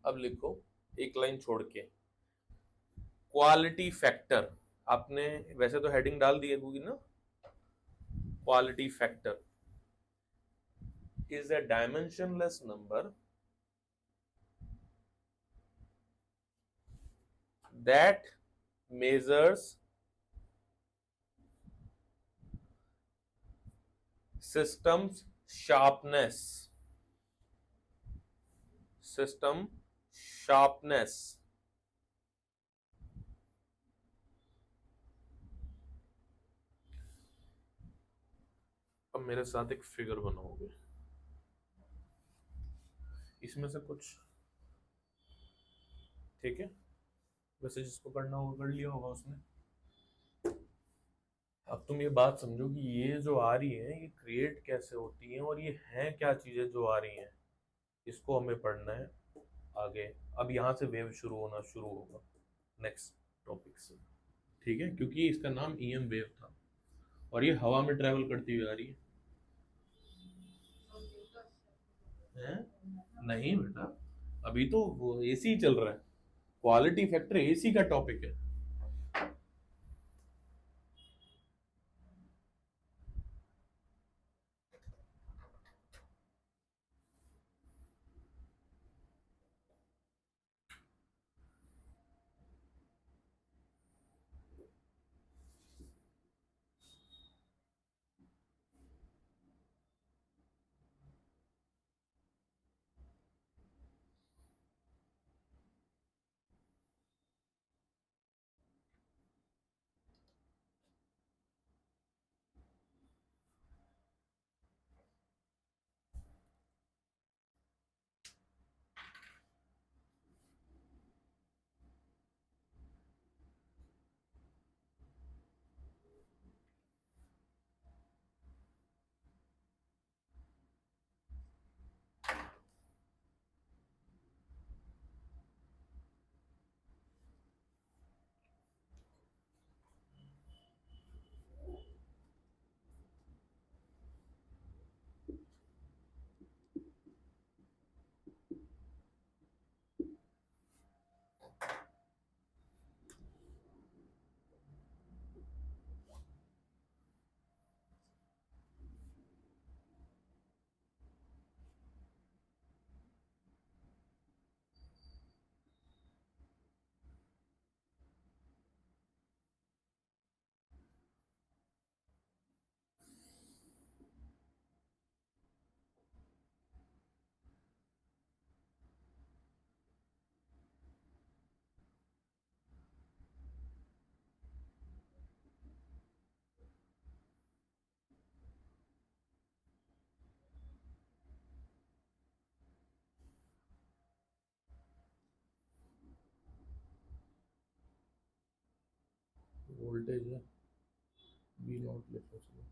अब लिखो एक लाइन छोड़ के, क्वालिटी फैक्टर। आपने वैसे तो हेडिंग डाल दी होगी ना, quality factor is a dimensionless number that measures system sharpness अब मेरे साथ एक फिगर बनाओगे, इसमें से कुछ, ठीक है? वैसे जिसको करना होगा कर लिया होगा उसने। अब तुम ये बात समझो कि ये जो आ रही है ये क्रिएट कैसे होती है और ये हैं क्या चीजें जो आ रही हैं, इसको हमें पढ़ना है आगे। अब यहाँ से वेव शुरू होगा नेक्स्ट टॉपिक से, ठीक है? क्योंकि इसका नाम ईएम वेव था और ये हवा में ट्रेवल करती हुई आ रही है? नहीं बेटा, अभी तो वो एसी चल रहा है, क्वालिटी फैक्टर एसी का टॉपिक है। वोल्टेज है वी नॉट लिखो चलो।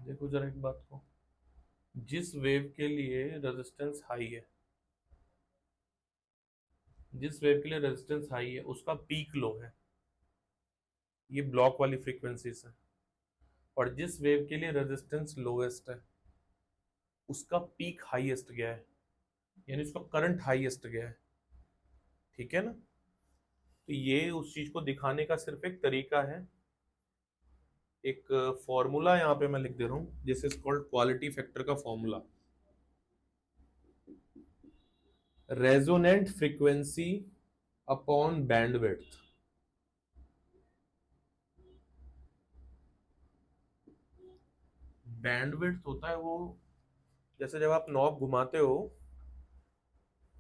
देखो जरा एक बात को, जिस वेव के लिए रेजिस्टेंस हाई है, उसका पीक लो है, ये ब्लॉक वाली फ्रीक्वेंसीज है। और जिस वेव के लिए रेजिस्टेंस लोएस्ट है उसका पीक हाईएस्ट गया है। यानी उसका करंट हाईएस्ट गया है, ठीक है ना। तो ये उस चीज को दिखाने का सिर्फ एक तरीका है। एक फॉर्मूला यहाँ पे मैं लिख दे रहा हूँ, this is called quality factor का formula, resonant frequency upon bandwidth. Bandwidth होता है वो, जैसे जब आप नॉब घुमाते हो,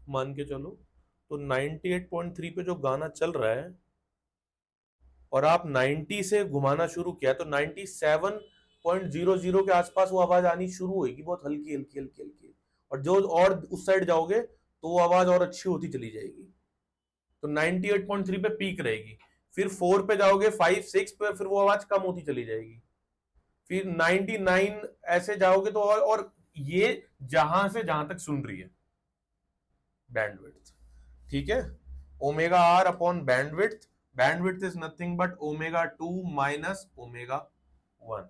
मान के चलो, तो 98.3 पे जो गाना चल रहा है और आप 90 से घुमाना शुरू किया तो 97.00 के आसपास वो आवाज आनी शुरू होगी, बहुत हल्की हल्की हल्की हल्की, और जो और उस साइड जाओगे तो वो आवाज और अच्छी होती चली जाएगी। तो 98.3 पे पीक रहेगी, फिर 4 पे जाओगे, 5 6 पे फिर वो आवाज कम होती चली जाएगी, फिर 99 ऐसे जाओगे तो और ये जहां से जहां तक सुन रही है बैंडविड्थ, ठीक है। Omega R upon bandwidth, bandwidth is nothing but omega 2 minus omega 1।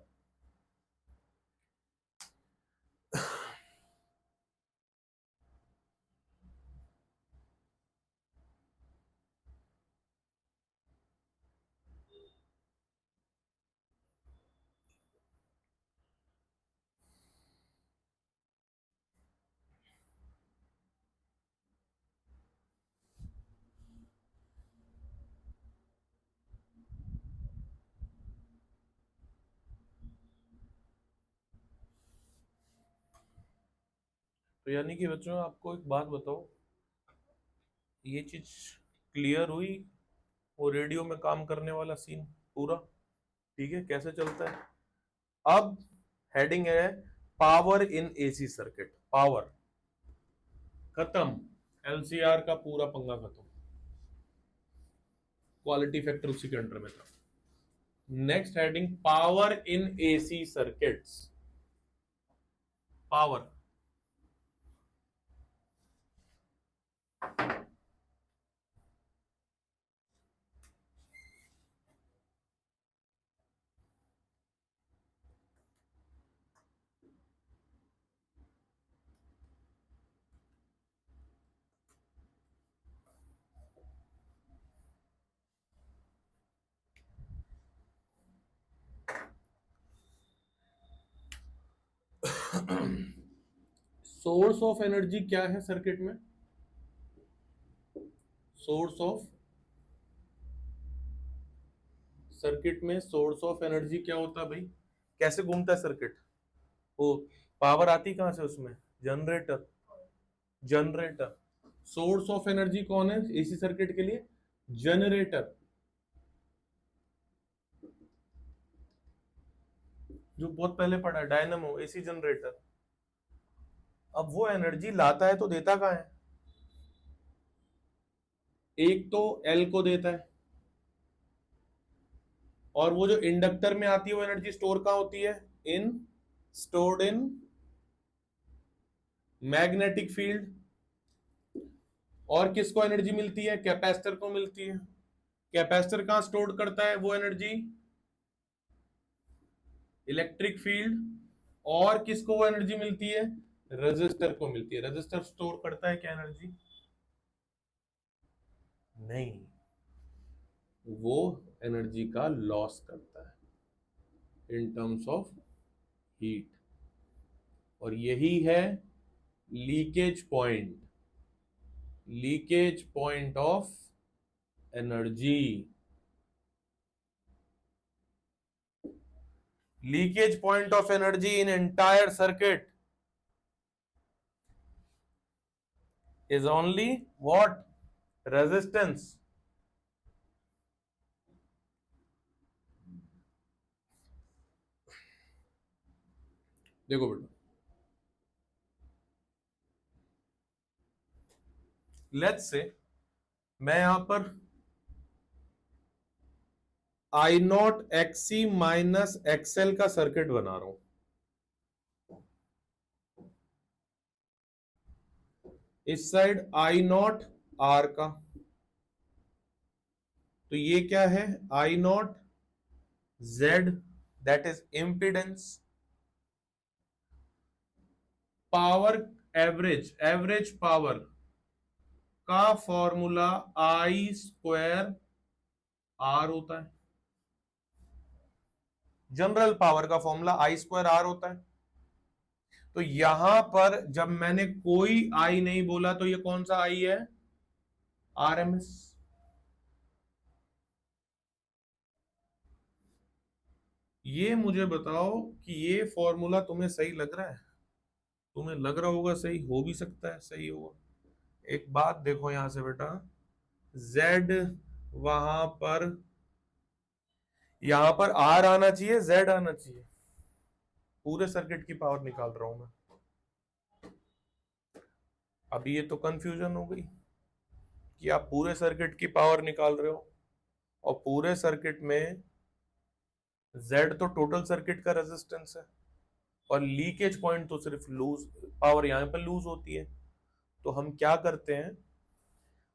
तो यानी कि बच्चों आपको एक बात बताओ, ये चीज क्लियर हुई, वो रेडियो में काम करने वाला सीन पूरा, ठीक है, कैसे चलता है। अब हेडिंग है power in AC circuit, power खत्म, एलसीआर का पूरा पंगा खत्म, क्वालिटी फैक्टर उसी के अंडर में था। Next heading power in AC circuits, power. Source of energy क्या है सर्किट में, सोर्स ऑफ, सर्किट में सोर्स ऑफ एनर्जी क्या होता है भाई, कैसे घूमता है सर्किट, वो पावर आती कहां से उसमें, generator, generator. Source of energy कौन है एसी सर्किट के लिए, जनरेटर, जो बहुत पहले पढ़ा है, डायनामो, एसी जनरेटर। अब वो एनर्जी लाता है तो देता कहां है, एक तो एल को देता है, और वो जो इंडक्टर में आती है वो एनर्जी स्टोर कहां होती है, इन, स्टोर्ड इन मैग्नेटिक फील्ड। और किसको एनर्जी मिलती है, कैपेसिटर को मिलती है। कैपेसिटर कहां स्टोर करता है वो एनर्जी, इलेक्ट्रिक फील्ड। और किसको वो एनर्जी मिलती है, रेजिस्टर को मिलती है। रेजिस्टर स्टोर करता है क्या एनर्जी, नहीं, वो एनर्जी का लॉस करता है इन टर्म्स ऑफ हीट, और यही है leakage point, leakage point of energy. Leakage point of energy in entire circuit is only what, resistance। देखो बेटा, लेट्स से मैं यहां पर आई नॉट एक्सी माइनस एक्सएल का सर्किट बना रहा हूं, इस साइड आई नॉट आर का, तो ये क्या है, I naught Z, that is impedance. Power average power का फॉर्मूला आई स्क्वायर आर होता है। जनरल पावर का फॉर्मूला आई स्क्वायर आर होता है। तो यहां पर जब मैंने कोई आई नहीं बोला तो ये कौन सा आई है? आरएमएस। ये मुझे बताओ कि ये फॉर्मूला तुम्हें सही लग रहा है? तुम्हें लग रहा होगा सही, हो भी सकता है सही होगा। एक बात देखो यहां से बेटा, Z वहां पर, यहां पर R आना चाहिए, Z आना चाहिए। पूरे सर्किट की पावर निकाल रहा हूं मैं। अभी ये तो कंफ्यूजन हो गई कि आप पूरे सर्किट की पावर निकाल रहे हो और पूरे सर्किट में Z तो टोटल सर्किट का रेजिस्टेंस है और लीकेज पॉइंट तो सिर्फ लूज पावर यहां पर लूज होती है। तो हम क्या करते हैं,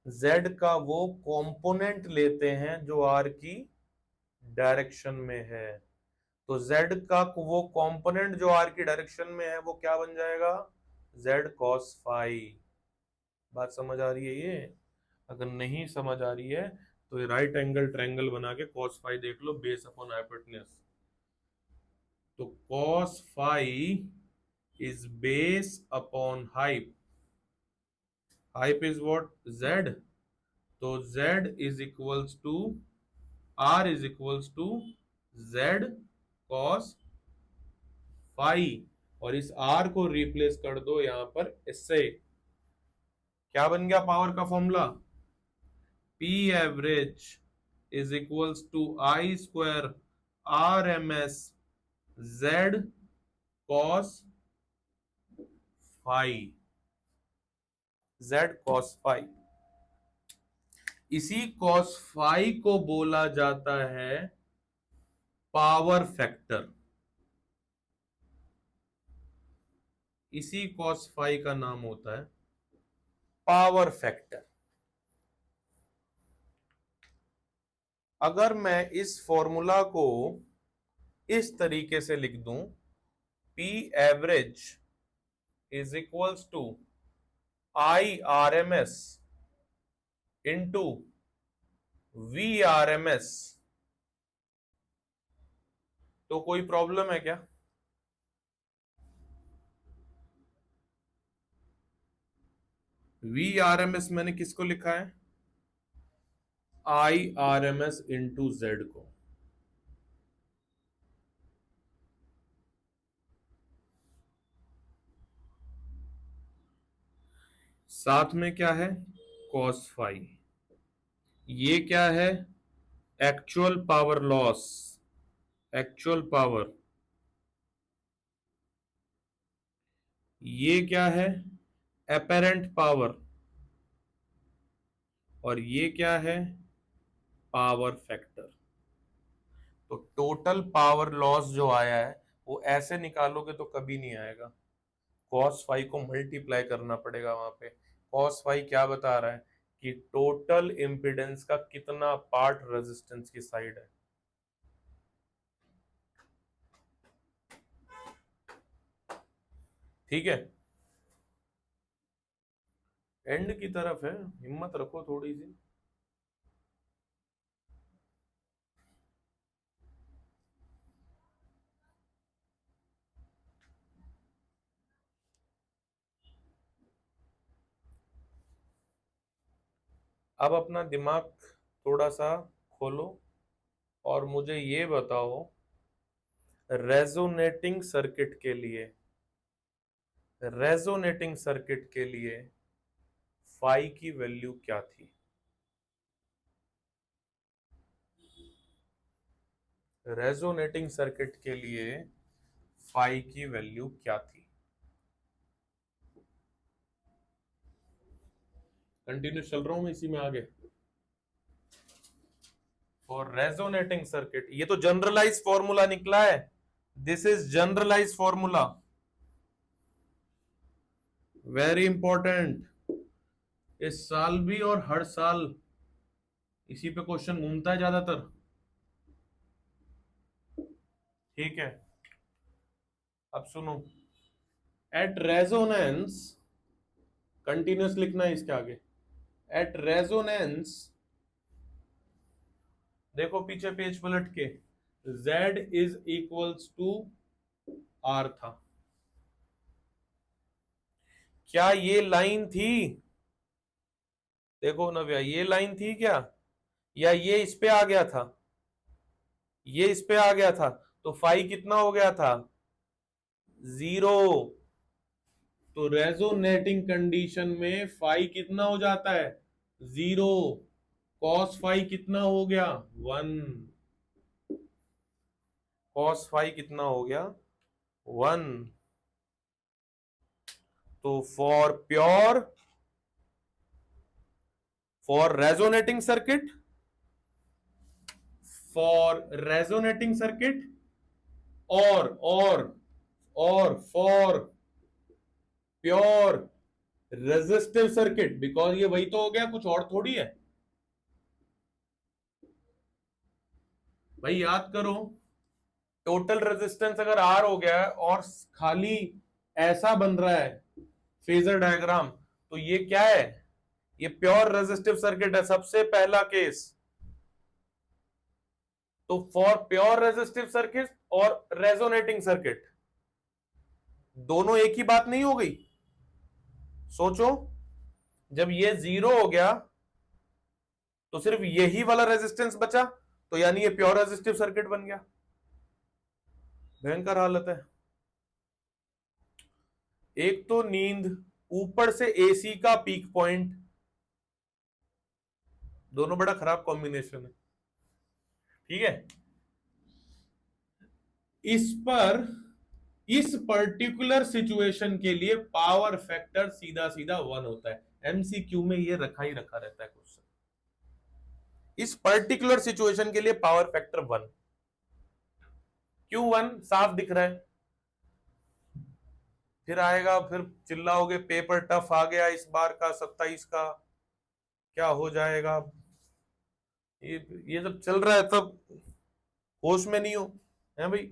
Z का वो कंपोनेंट लेते हैं जो R की डायरेक्शन में है। तो Z का वो कंपोनेंट जो R की डायरेक्शन में है वो क्या बन जाएगा? Z cos phi. बात समझ आ रही है ये? अगर नहीं समझ आ रही है तो ये राइट एंगल ट्रायंगल बना के cos फाई देख लो, बेस अपॉन हाइपोटेन्यूज। तो cos phi is base upon hyp. Hyp is what? Z। तो Z is equals to R is equals to Z cos phi, और इस R को रिप्लेस कर दो यहां पर इससे। क्या बन गया पावर का formula? P average is equals to I square R M S Z cos phi. Z cos phi, इसी cos फाई को बोला जाता है पावर फैक्टर। इसी cos फाई का नाम होता है पावर फैक्टर। अगर मैं इस फॉर्मूला को इस तरीके से लिख दूं, P average is equals to I R M S into V R M S, तो कोई प्रॉब्लम है क्या? वी आर एम एस मैंने किसको लिखा है? I R M S into Z को। साथ में क्या है? cos phi. ये क्या है? Actual power loss, actual power. ये क्या है? Apparent power. और ये क्या है? Power factor. तो टोटल पावर लॉस जो आया है वो ऐसे निकालोगे तो कभी नहीं आएगा, cos फाई को मल्टीप्लाई करना पड़ेगा वहां पे। cos फाई क्या बता रहा है कि टोटल इंपिडेंस का कितना पार्ट रेजिस्टेंस की साइड है। ठीक है, एंड की तरफ है, हिम्मत रखो थोड़ी सी। अब अपना दिमाग थोड़ा सा खोलो और मुझे ये बताओ, रेजोनेटिंग सर्किट के लिए, रेजोनेटिंग सर्किट के लिए फाई की वैल्यू क्या थी? रेजोनेटिंग सर्किट के लिए फाई की वैल्यू क्या थी? कंटिन्यू चल रहा हूं मैं इसी में आगे। फॉर रेजोनेटिंग सर्किट, ये तो जनरलाइज फॉर्मूला निकला है, this is generalise formula, very important. इस साल भी और हर साल इसी पे क्वेश्चन घूमता है ज्यादातर। ठीक है, अब सुनो, एट रेजोनेंस कंटिन्यूस लिखना है इसके आगे। एट रेजोनेंस, देखो पीछे पेज पलट के, Z is equals to R था। क्या ये लाइन थी? देखो नव्या, ये लाइन थी क्या, या ये इस पे आ गया था? ये इस पे आ गया था, तो फाई कितना हो गया था? 0। तो रेजोनेटिंग कंडीशन में फाई कितना हो जाता है? 0। कॉस फाई कितना हो गया? 1। कॉस फाई कितना हो गया? 1। तो फॉर रेजोनेटिंग सर्किट, और for pure resistive circuit, because ये वही तो हो गया, कुछ और थोड़ी है भाई। याद करो, टोटल रेजिस्टेंस अगर R हो गया है और खाली ऐसा बन रहा है फेजर डायग्राम, तो ये क्या है? ये प्योर रेजिस्टिव सर्किट है, सबसे पहला केस। तो फॉर प्योर रेजिस्टिव सर्किट और रेजोनेटिंग सर्किट, दोनों एक ही बात नहीं हो गई? सोचो, जब ये 0 हो गया तो सिर्फ यही वाला रेजिस्टेंस बचा, तो यानी ये प्योर रेजिस्टिव सर्किट बन गया। भयंकर हालत है। एक तो नींद, ऊपर से एसी का पीक पॉइंट, दोनों बड़ा खराब कॉम्बिनेशन है। ठीक है, इस पर्टिकुलर सिचुएशन के लिए पावर फैक्टर सीधा सीधा 1 होता है। एमसीक्यू में ये रखा ही रखा रहता है क्वेश्चन। इस पर्टिकुलर सिचुएशन के लिए पावर फैक्टर 1। क्यों 1? साफ दिख रहा है। फिर आएगा, फिर चिल्लाओगे पेपर टफ आ गया इस बार का 27 का, क्या हो जाएगा? ये जब चल रहा है तब होश में नहीं हो, है भाई।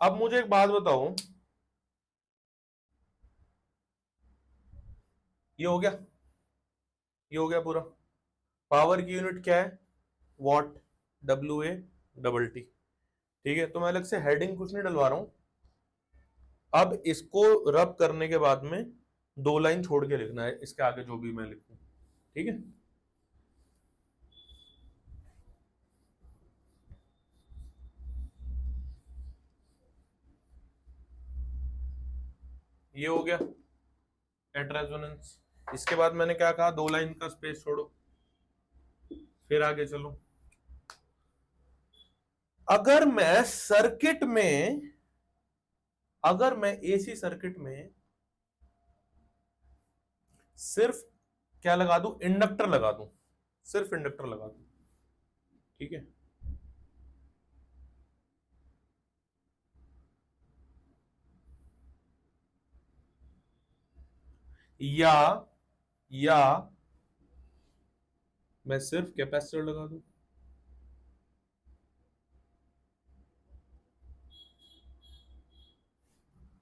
अब मुझे एक बात बताओ, ये हो गया, ये हो गया पूरा। पावर की यूनिट क्या है? वॉट, WA ठीक है, तो मैं अलग से हेडिंग कुछ नहीं डलवा रहा हूं। अब इसको रब करने के बाद में 2 लाइन छोड़ के लिखना है इसके आगे जो भी मैं लिखूं। ठीक है, ये हो गया एट रेजोनेंस। इसके बाद मैंने क्या कहा? 2 लाइन का स्पेस छोड़ो, फिर आगे चलो। अगर मैं सर्किट में, अगर मैं एसी सर्किट में सिर्फ क्या लगा दूं? इंडक्टर लगा दूं, सिर्फ इंडक्टर लगा दूं। ठीक है, या या मैं सिर्फ कैपेसिटर लगा दूं।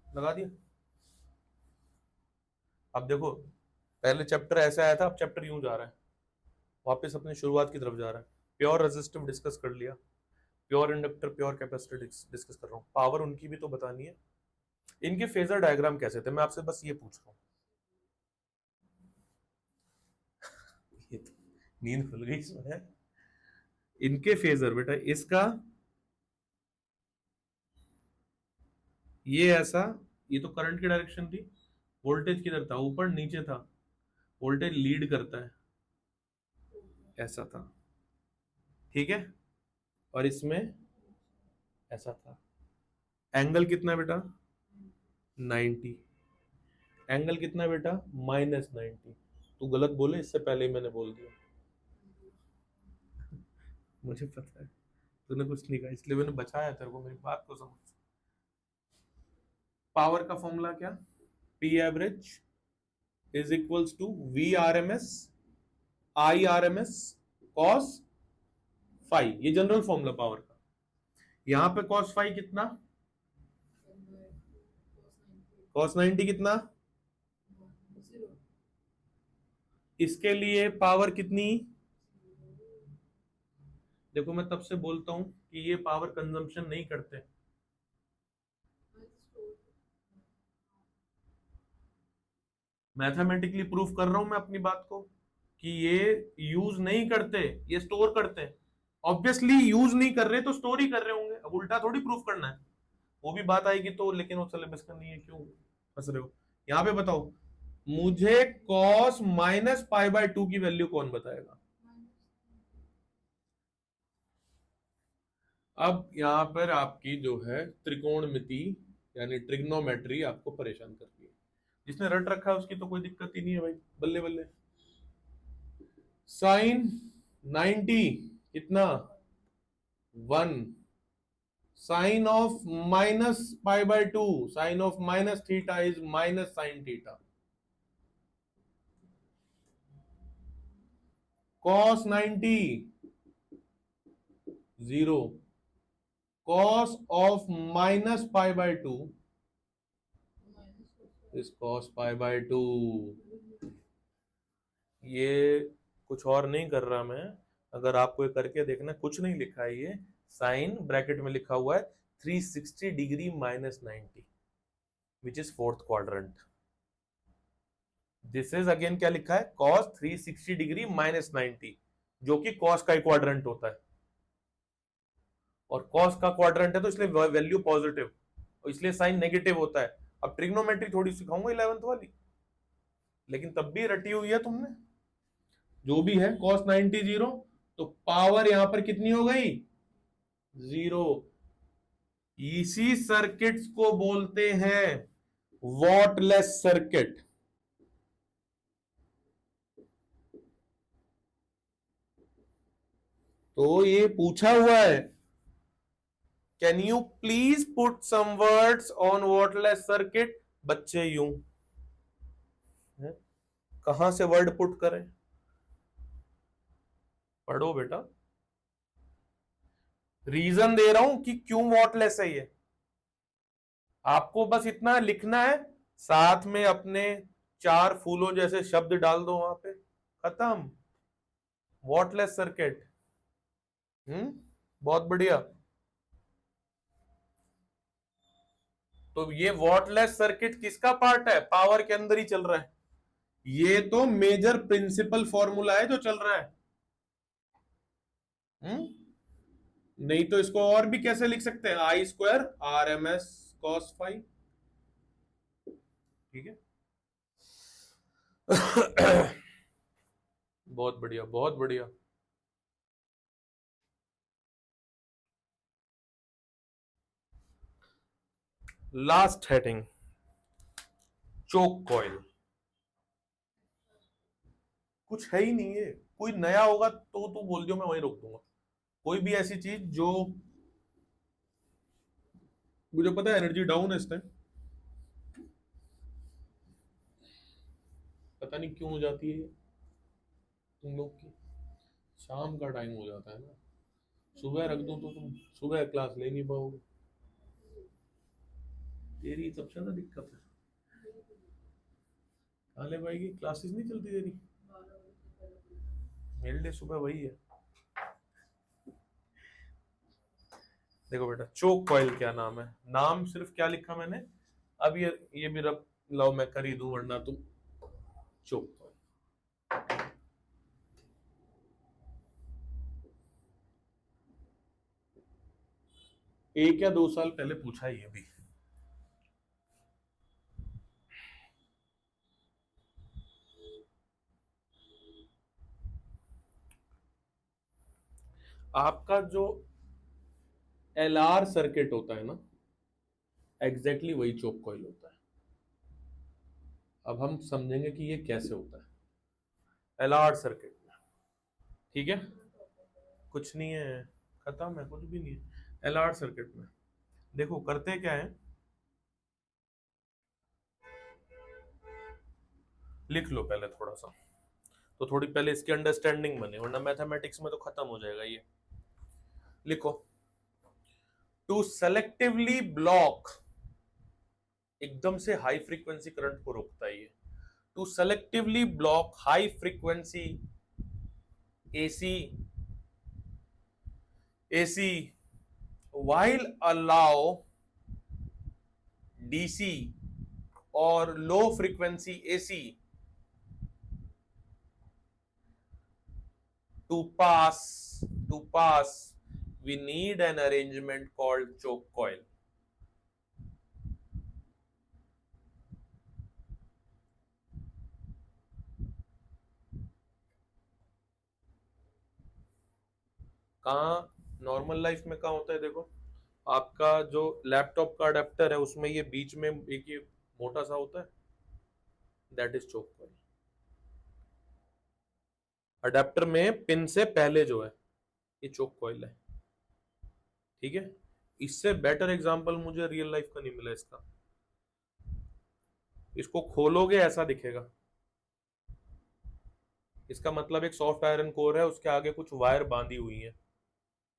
लगा दिया। अब देखो, पहले चैप्टर ऐसे आया था, अब चैप्टर यूं जा रहा है, वापस अपनी शुरुआत की तरफ जा रहा है। प्योर रेजिस्टिव डिस्कस कर लिया, pure inductor, pure capacitor discuss कर रहा हूँ। पावर उनकी भी तो बतानी है। इनके फेजर डायग्राम कैसे थे, मैं आपसे बस ये पूछ रहा हूँ। ये तो नींद खुल गई इसमें। इनके फेजर बेटा, इसका ये ऐसा, ये तो करंट की डायरेक्शन थी, वोल्टेज किधर था? ऊपर नीचे था, वोल्टेज लीड करता है, ऐसा था। ठीक है, और इसमें ऐसा था। एंगल कितना बेटा? 90। एंगल कितना बेटा? -90। तू गलत बोले इससे पहले ही मैंने बोल दिया। मुझे पता है तूने कुछ नहीं कहा, इसलिए मैंने बचाया तेरे को, मेरी बात को समझ। पावर का फॉर्मूला क्या, P average is equals to V R M S I R M S cos phi, ये जनरल फॉर्मूला पावर का। यहां पे कॉस फाई कितना, कॉस 90 कितना, इसके लिए पावर कितनी, देखो मैं तब से बोलता हूं कि ये पावर कंजम्पशन नहीं करते, मैथमेटिकली प्रूफ कर रहा हूं मैं अपनी बात को कि ये यूज नहीं करते, ये स्टोर करते हैं। ऑब्वियसली यूज नहीं कर रहे तो स्टोर ही कर रहे होंगे, अब उल्टा थोड़ी प्रूफ करना है, वो भी बात आएगी तो, लेकिन वो सिलेबस का नहीं है, क्यों फंस रहे हो। यहां पे बताओ मुझे cos माइनस पाई बाय 2 की वैल्यू कौन बताएगा। अब यहां पर आपकी जो है त्रिकोणमिति यानी ट्रिग्नोमेट्री आपको परेशान करती है, जिसने रट रखा है उसकी तो कोई दिक्कत ही नहीं है भाई, बल्ले बल्ले। साइन 90 कितना 1, sine of minus pi by 2, sine of minus theta is minus sine theta, cos 90 0, cos of minus pi by 2 is cos pi by 2। ये कुछ और नहीं कर रहा मैं, अगर आपको ये करके देखना, कुछ नहीं लिखा है, ये साइन ब्रैकेट में लिखा हुआ है 360 degree minus 90 which is fourth quadrant. This is again क्या लिखा है, cos 360 डिग्री माइनस 90, जो कि cos का क्वाड्रेंट होता है, और cos का क्वाड्रेंट है तो इसलिए वैल्यू पॉजिटिव, और इसलिए साइन नेगेटिव होता है। अब ट्रिग्नोमेट्री थोड़ी सिखाऊंगा 11th वाली, लेकिन तब भी रटी हुई है तुमने, जो भी है cos 90 0, तो पावर यहां पर कितनी हो गई 0। इसी सर्किट्स को बोलते हैं वॉटलेस सर्किट। तो ये पूछा हुआ है, can you please put some words on wattless circuit. बच्चे यूं कहां से वर्ड पुट करें, पढ़ो बेटा, रीजन दे रहा हूं कि क्यों वॉटलेस है ये, आपको बस इतना लिखना है, साथ में अपने 4 फूलों जैसे शब्द डाल दो वहां पे, खत्म, वॉटलेस सर्किट। बहुत बढ़िया। तो ये वॉटलेस सर्किट किसका पार्ट है, पावर के अंदर ही चल रहा है, ये तो मेजर प्रिंसिपल फॉर्मूला है जो चल रहा है। नहीं तो इसको और भी कैसे लिख सकते हैं, I square R M S cos five, ठीक है। बहुत बढ़िया बहुत बढ़िया। Last heading, choke coil. कुछ है ही नहीं है, कोई नया होगा तो तू बोल दियो, मैं वहीं रोक दूंगा। कोई भी ऐसी चीज जो, मुझे पता है एनर्जी डाउन है इस टाइम, पता नहीं क्यों हो जाती है तुम लोग की, शाम का टाइम हो जाता है ना, सुबह रख दूं तो तुम सुबह क्लास ले नहीं पाओगे, तेरी सबसे ज्यादा दिक्कत है। कहाँ ले पाएगी, क्लासेस नहीं चलती तेरी, मेरे लिए सुबह वही है। देखो बेटा, चोक कॉइल क्या नाम है, नाम सिर्फ क्या लिखा मैंने, अब ये भी रब लाओ मैं कर ही दूं, वरना तुम चोक कॉइल। एक या 2 साल पहले पूछा ये भी, आपका जो LR सर्किट होता है ना, एग्जैक्टली वही चोक कॉइल होता है। अब हम समझेंगे कि ये कैसे होता है LR सर्किट में, ठीक है। कुछ नहीं है, खत्म है, कुछ भी नहीं है। LR सर्किट में देखो करते क्या है, लिख लो पहले थोड़ा सा, तो थोड़ी पहले इसकी अंडरस्टैंडिंग बने, वरना मैथमेटिक्स में तो खत्म हो जाएगा ये। लिखो, टू सेलेक्टिवली ब्लॉक, एकदम से हाई फ्रीक्वेंसी करंट को रोकता है ये, to selectively block high frequency AC while allow DC or low frequency AC to pass, we need an arrangement called choke coil. कहाँ नॉर्मल लाइफ में कहाँ होता है, देखो आपका जो लैपटॉप का अडेप्टर है उसमें ये बीच में एक ये मोटा सा होता है, that is choke coil. Adapter में पिन से पहले जो है ये चोक कॉइल है, ठीक है। इससे बेटर एग्जांपल मुझे रियल लाइफ का नहीं मिला इसका। इसको खोलोगे ऐसा दिखेगा, इसका मतलब एक सॉफ्ट आयरन कोर है, उसके आगे कुछ वायर बांधी हुई है,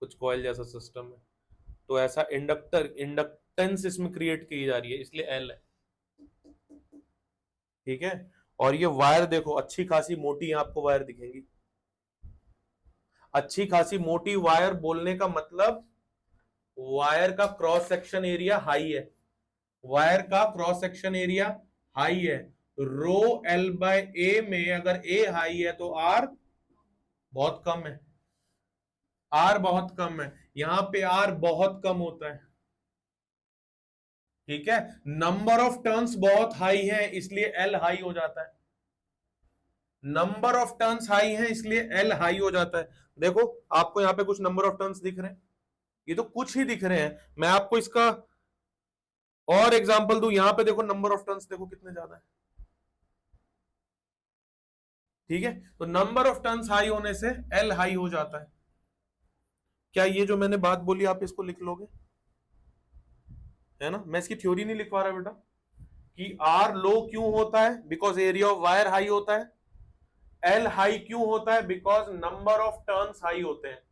कुछ कॉइल जैसा सिस्टम है, तो ऐसा इंडक्टेंस इसमें क्रिएट की जा रही है, इसलिए एल है, ठीक है। और ये वायर देखो अच्छी खासी मोटी आपको वायर दिखेंगी, अच्छी खासी मोटी वायर बोलने का मतलब वायर का क्रॉस सेक्शन एरिया हाई है, वायर का क्रॉस सेक्शन एरिया हाई है। रो एल बाय ए में अगर ए हाई है तो आर बहुत कम है, आर बहुत कम है, यहां पे आर बहुत कम होता है, ठीक है। नंबर ऑफ टर्न्स बहुत हाई है इसलिए एल हाई हो जाता है, नंबर ऑफ टर्न्स हाई है इसलिए एल हाई हो जाता है। देखो आपको यहां पे कुछ नंबर ऑफ टर्न्स दिख रहे हैं, ये तो कुछ ही दिख रहे हैं, मैं आपको इसका और एग्जांपल दूं, यहां पे देखो नंबर ऑफ टर्न्स देखो कितने ज्यादा है, ठीक है। तो नंबर ऑफ टर्न्स हाई होने से एल हाई हो जाता है। क्या ये जो मैंने बात बोली आप इसको लिख लोगे, है ना। मैं इसकी थ्योरी नहीं लिखवा रहा बेटा, कि आर लो क्यों होता है, because area of wire high होता है। एल हाई क्यों होता है, because number of turns high होते हैं।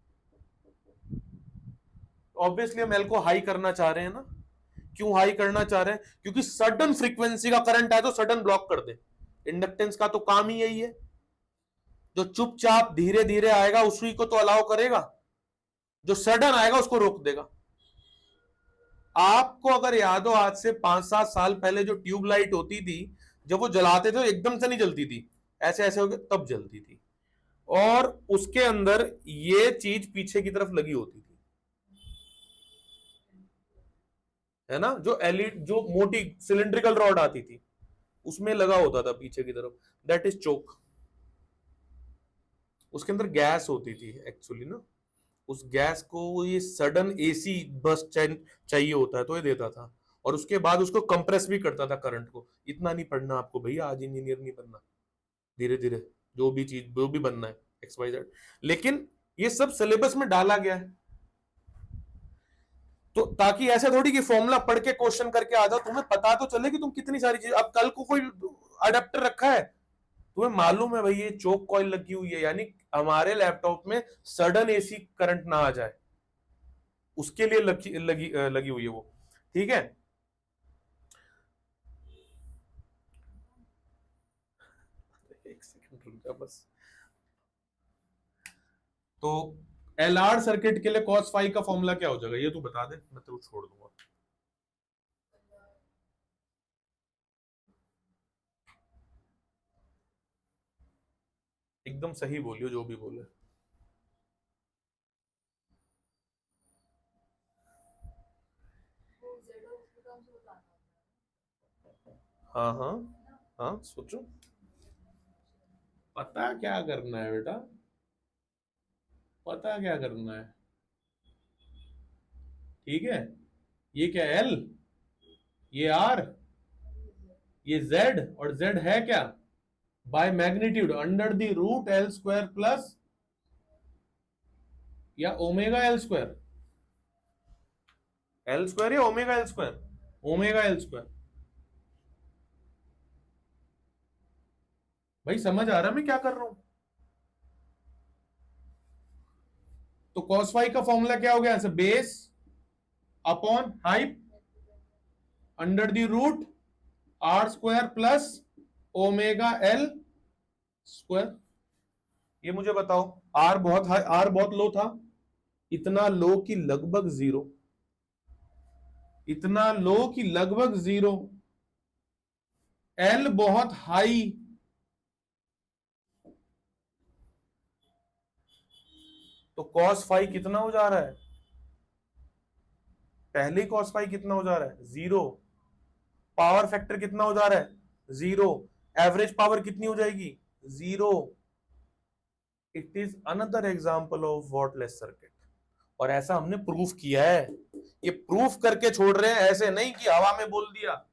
ऑब्वियसली हम एल को हाई करना चाह रहे हैं ना, क्यों हाई करना चाह रहे हैं, क्योंकि सडन फ्रीक्वेंसी का करंट आए तो सडन ब्लॉक कर दे। इंडक्टेंस का तो काम ही यही है, जो चुपचाप धीरे धीरे आएगा उसी को तो अलाउ करेगा, जो सडन आएगा उसको रोक देगा। आपको अगर याद हो आज से 5-7 साल पहले जो ट्यूबलाइट होती थी, जब वो जलाते थे एकदम से नहीं जलती थी, ऐसे ऐसे होकर तब जलती थी, और उसके अंदर ये चीज पीछे की तरफ लगी होती थी, है ना। जो एलईडी जो मोटी सिलिंड्रिकल रॉड आती थी उसमें लगा होता था पीछे की तरफ, दैट इज चोक। उसके अंदर गैस होती थी एक्चुअली ना, उस गैस को ये सडन एसी बस चाहिए होता है तो ये देता था, और उसके बाद उसको कंप्रेस भी करता था करंट को। इतना नहीं पढ़ना आपको भैया, आज इंजीनियर नहीं बनना, धीरे धीरे जो भी चीज जो भी बनना है XYZ, लेकिन ये सब सिलेबस में डाला गया है, तो ताकि ऐसे थोड़ी कि फॉर्मूला पढ़ के क्वेश्चन करके आ जाओ, तुम्हें पता तो चले कि तुम कितनी सारी चीज। अब कल को कोई अडेप्टर रखा है, तुम्हें मालूम है भाई ये चोक कॉइल लगी हुई है, यानी हमारे लैपटॉप में सडन एसी करंट ना आ जाए, उसके लिए लगी हुई है वो, ठीक है। एक सेकंड रुक जा बस। तो LR सर्किट के लिए cos फाई का फॉर्मूला क्या हो जाएगा, ये तू बता दे, मैं तो छोड़ दूंगा। एकदम सही बोलियो जो भी बोले। हाँ हाँ हाँ, सोचो पता क्या करना है बेटा, पता क्या करना है, ठीक है। ये क्या L, ये R, ये Z, और Z है क्या, by magnitude under the root L square plus या omega L square, L square या omega L square, omega L square. भाई समझ आ रहा है मैं क्या कर रहा हूं? तो cos फाई का फॉर्मूला क्या हो गया? Base upon hyp under the root R square plus omega L square. ये मुझे बताओ, आर बहुत हाई, आर बहुत लो था, इतना लो कि लगभग जीरो, इतना लो कि लगभग जीरो, एल बहुत हाई, तो कॉस फाई कितना हो जा रहा है? पहले कॉस फाई कितना हो जा रहा है? जीरो। पावर फैक्टर कितना हो जा रहा है? जीरो। एवरेज पावर कितनी हो जाएगी? Zero. It is another example of wattless circuit, और ऐसा हमने प्रूफ किया है। ये प्रूफ करके छोड़ रहे हैं, ऐसे नहीं कि हवा में बोल दिया।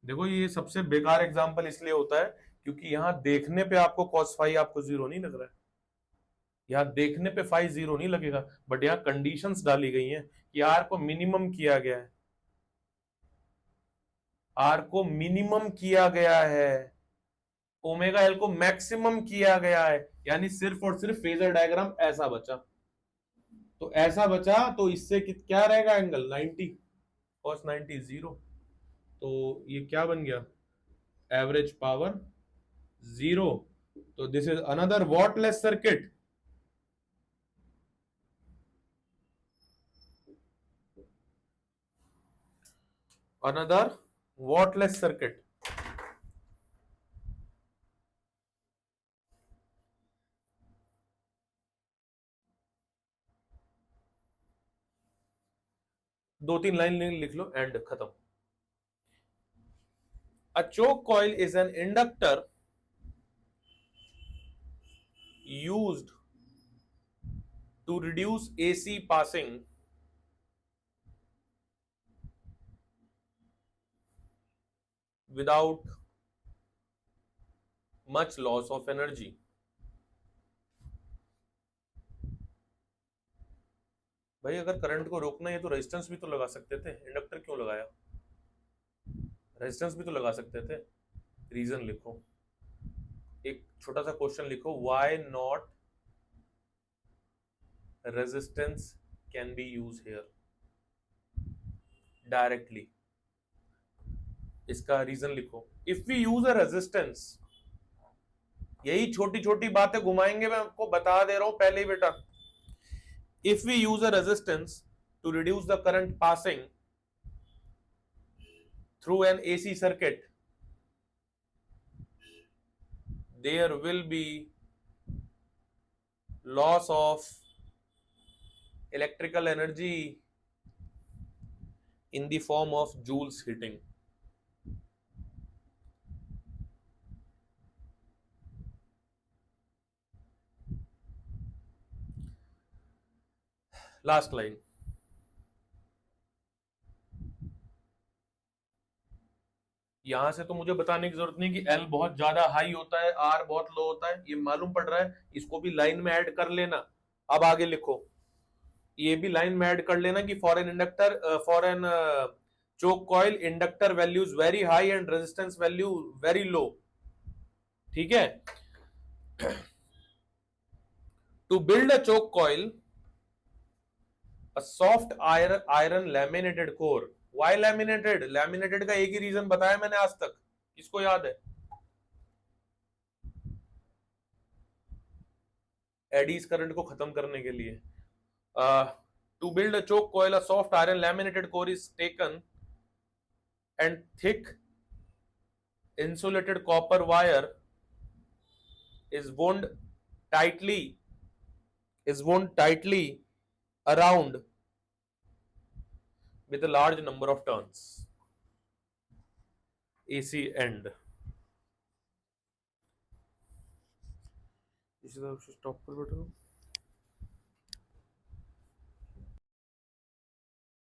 देखो ये सबसे बेकार एग्जांपल इसलिए होता है क्योंकि यहां देखने पे आपको कॉस फाई आपको जीरो नहीं लग रहा है, यहां देखने पे फाई जीरो नहीं लगेगा, बट यहाँ कंडीशंस डाली गई हैं कि आर को मिनिमम किया गया है, आर को मिनिमम किया गया है, ओमेगा एल को मैक्सिमम किया गया है, यानी सिर्फ और सिर्फ फेजर डायग्राम ऐसा बचा। तो ऐसा बचा तो इससे क्या रहेगा एंगल? 90, cos 90 zero. तो ये क्या बन गया? Average power zero. तो this is another wattless circuit. Another wattless circuit. दो तीन लाइन लिख लो, एंड खत्म। A choke coil is an inductor used to reduce AC passing without much loss of energy. भाई अगर करंट को रोकना है तो रेजिस्टेंस भी तो लगा सकते थे, इंडक्टर क्यों लगाया? रेजिस्टेंस भी तो लगा सकते थे। रीजन लिखो, एक छोटा सा क्वेश्चन लिखो, why not resistance can be use here directly. इसका रीजन लिखो, if we use a resistance, यही छोटी छोटी बातें घुमाएंगे, मैं आपको बता दे रहा हूं पहले ही बेटा। If we use a resistance to reduce the current passing through an AC circuit, there will be loss of electrical energy in the form of joules heating. Last line. यहां से तो मुझे बताने की जरूरत नहीं कि L बहुत ज्यादा हाई होता है, R बहुत लो होता है, ये मालूम पड़ रहा है, इसको भी लाइन में ऐड कर लेना। अब आगे लिखो, ये भी लाइन में ऐड कर लेना कि for an inductor, for an choke coil, inductor values very high and resistance value very low। ठीक है? To build a choke coil, a soft iron laminated core। why laminated? laminated का एक ही reason बताया मैंने आज तक, किसको याद है? एडीज करंट को खत्म करने के लिए। To build a choke coil, a soft iron laminated core is taken and thick insulated copper wire is wound tightly around with a large number of turns। AC end। इसी तरह stop कर बैठो।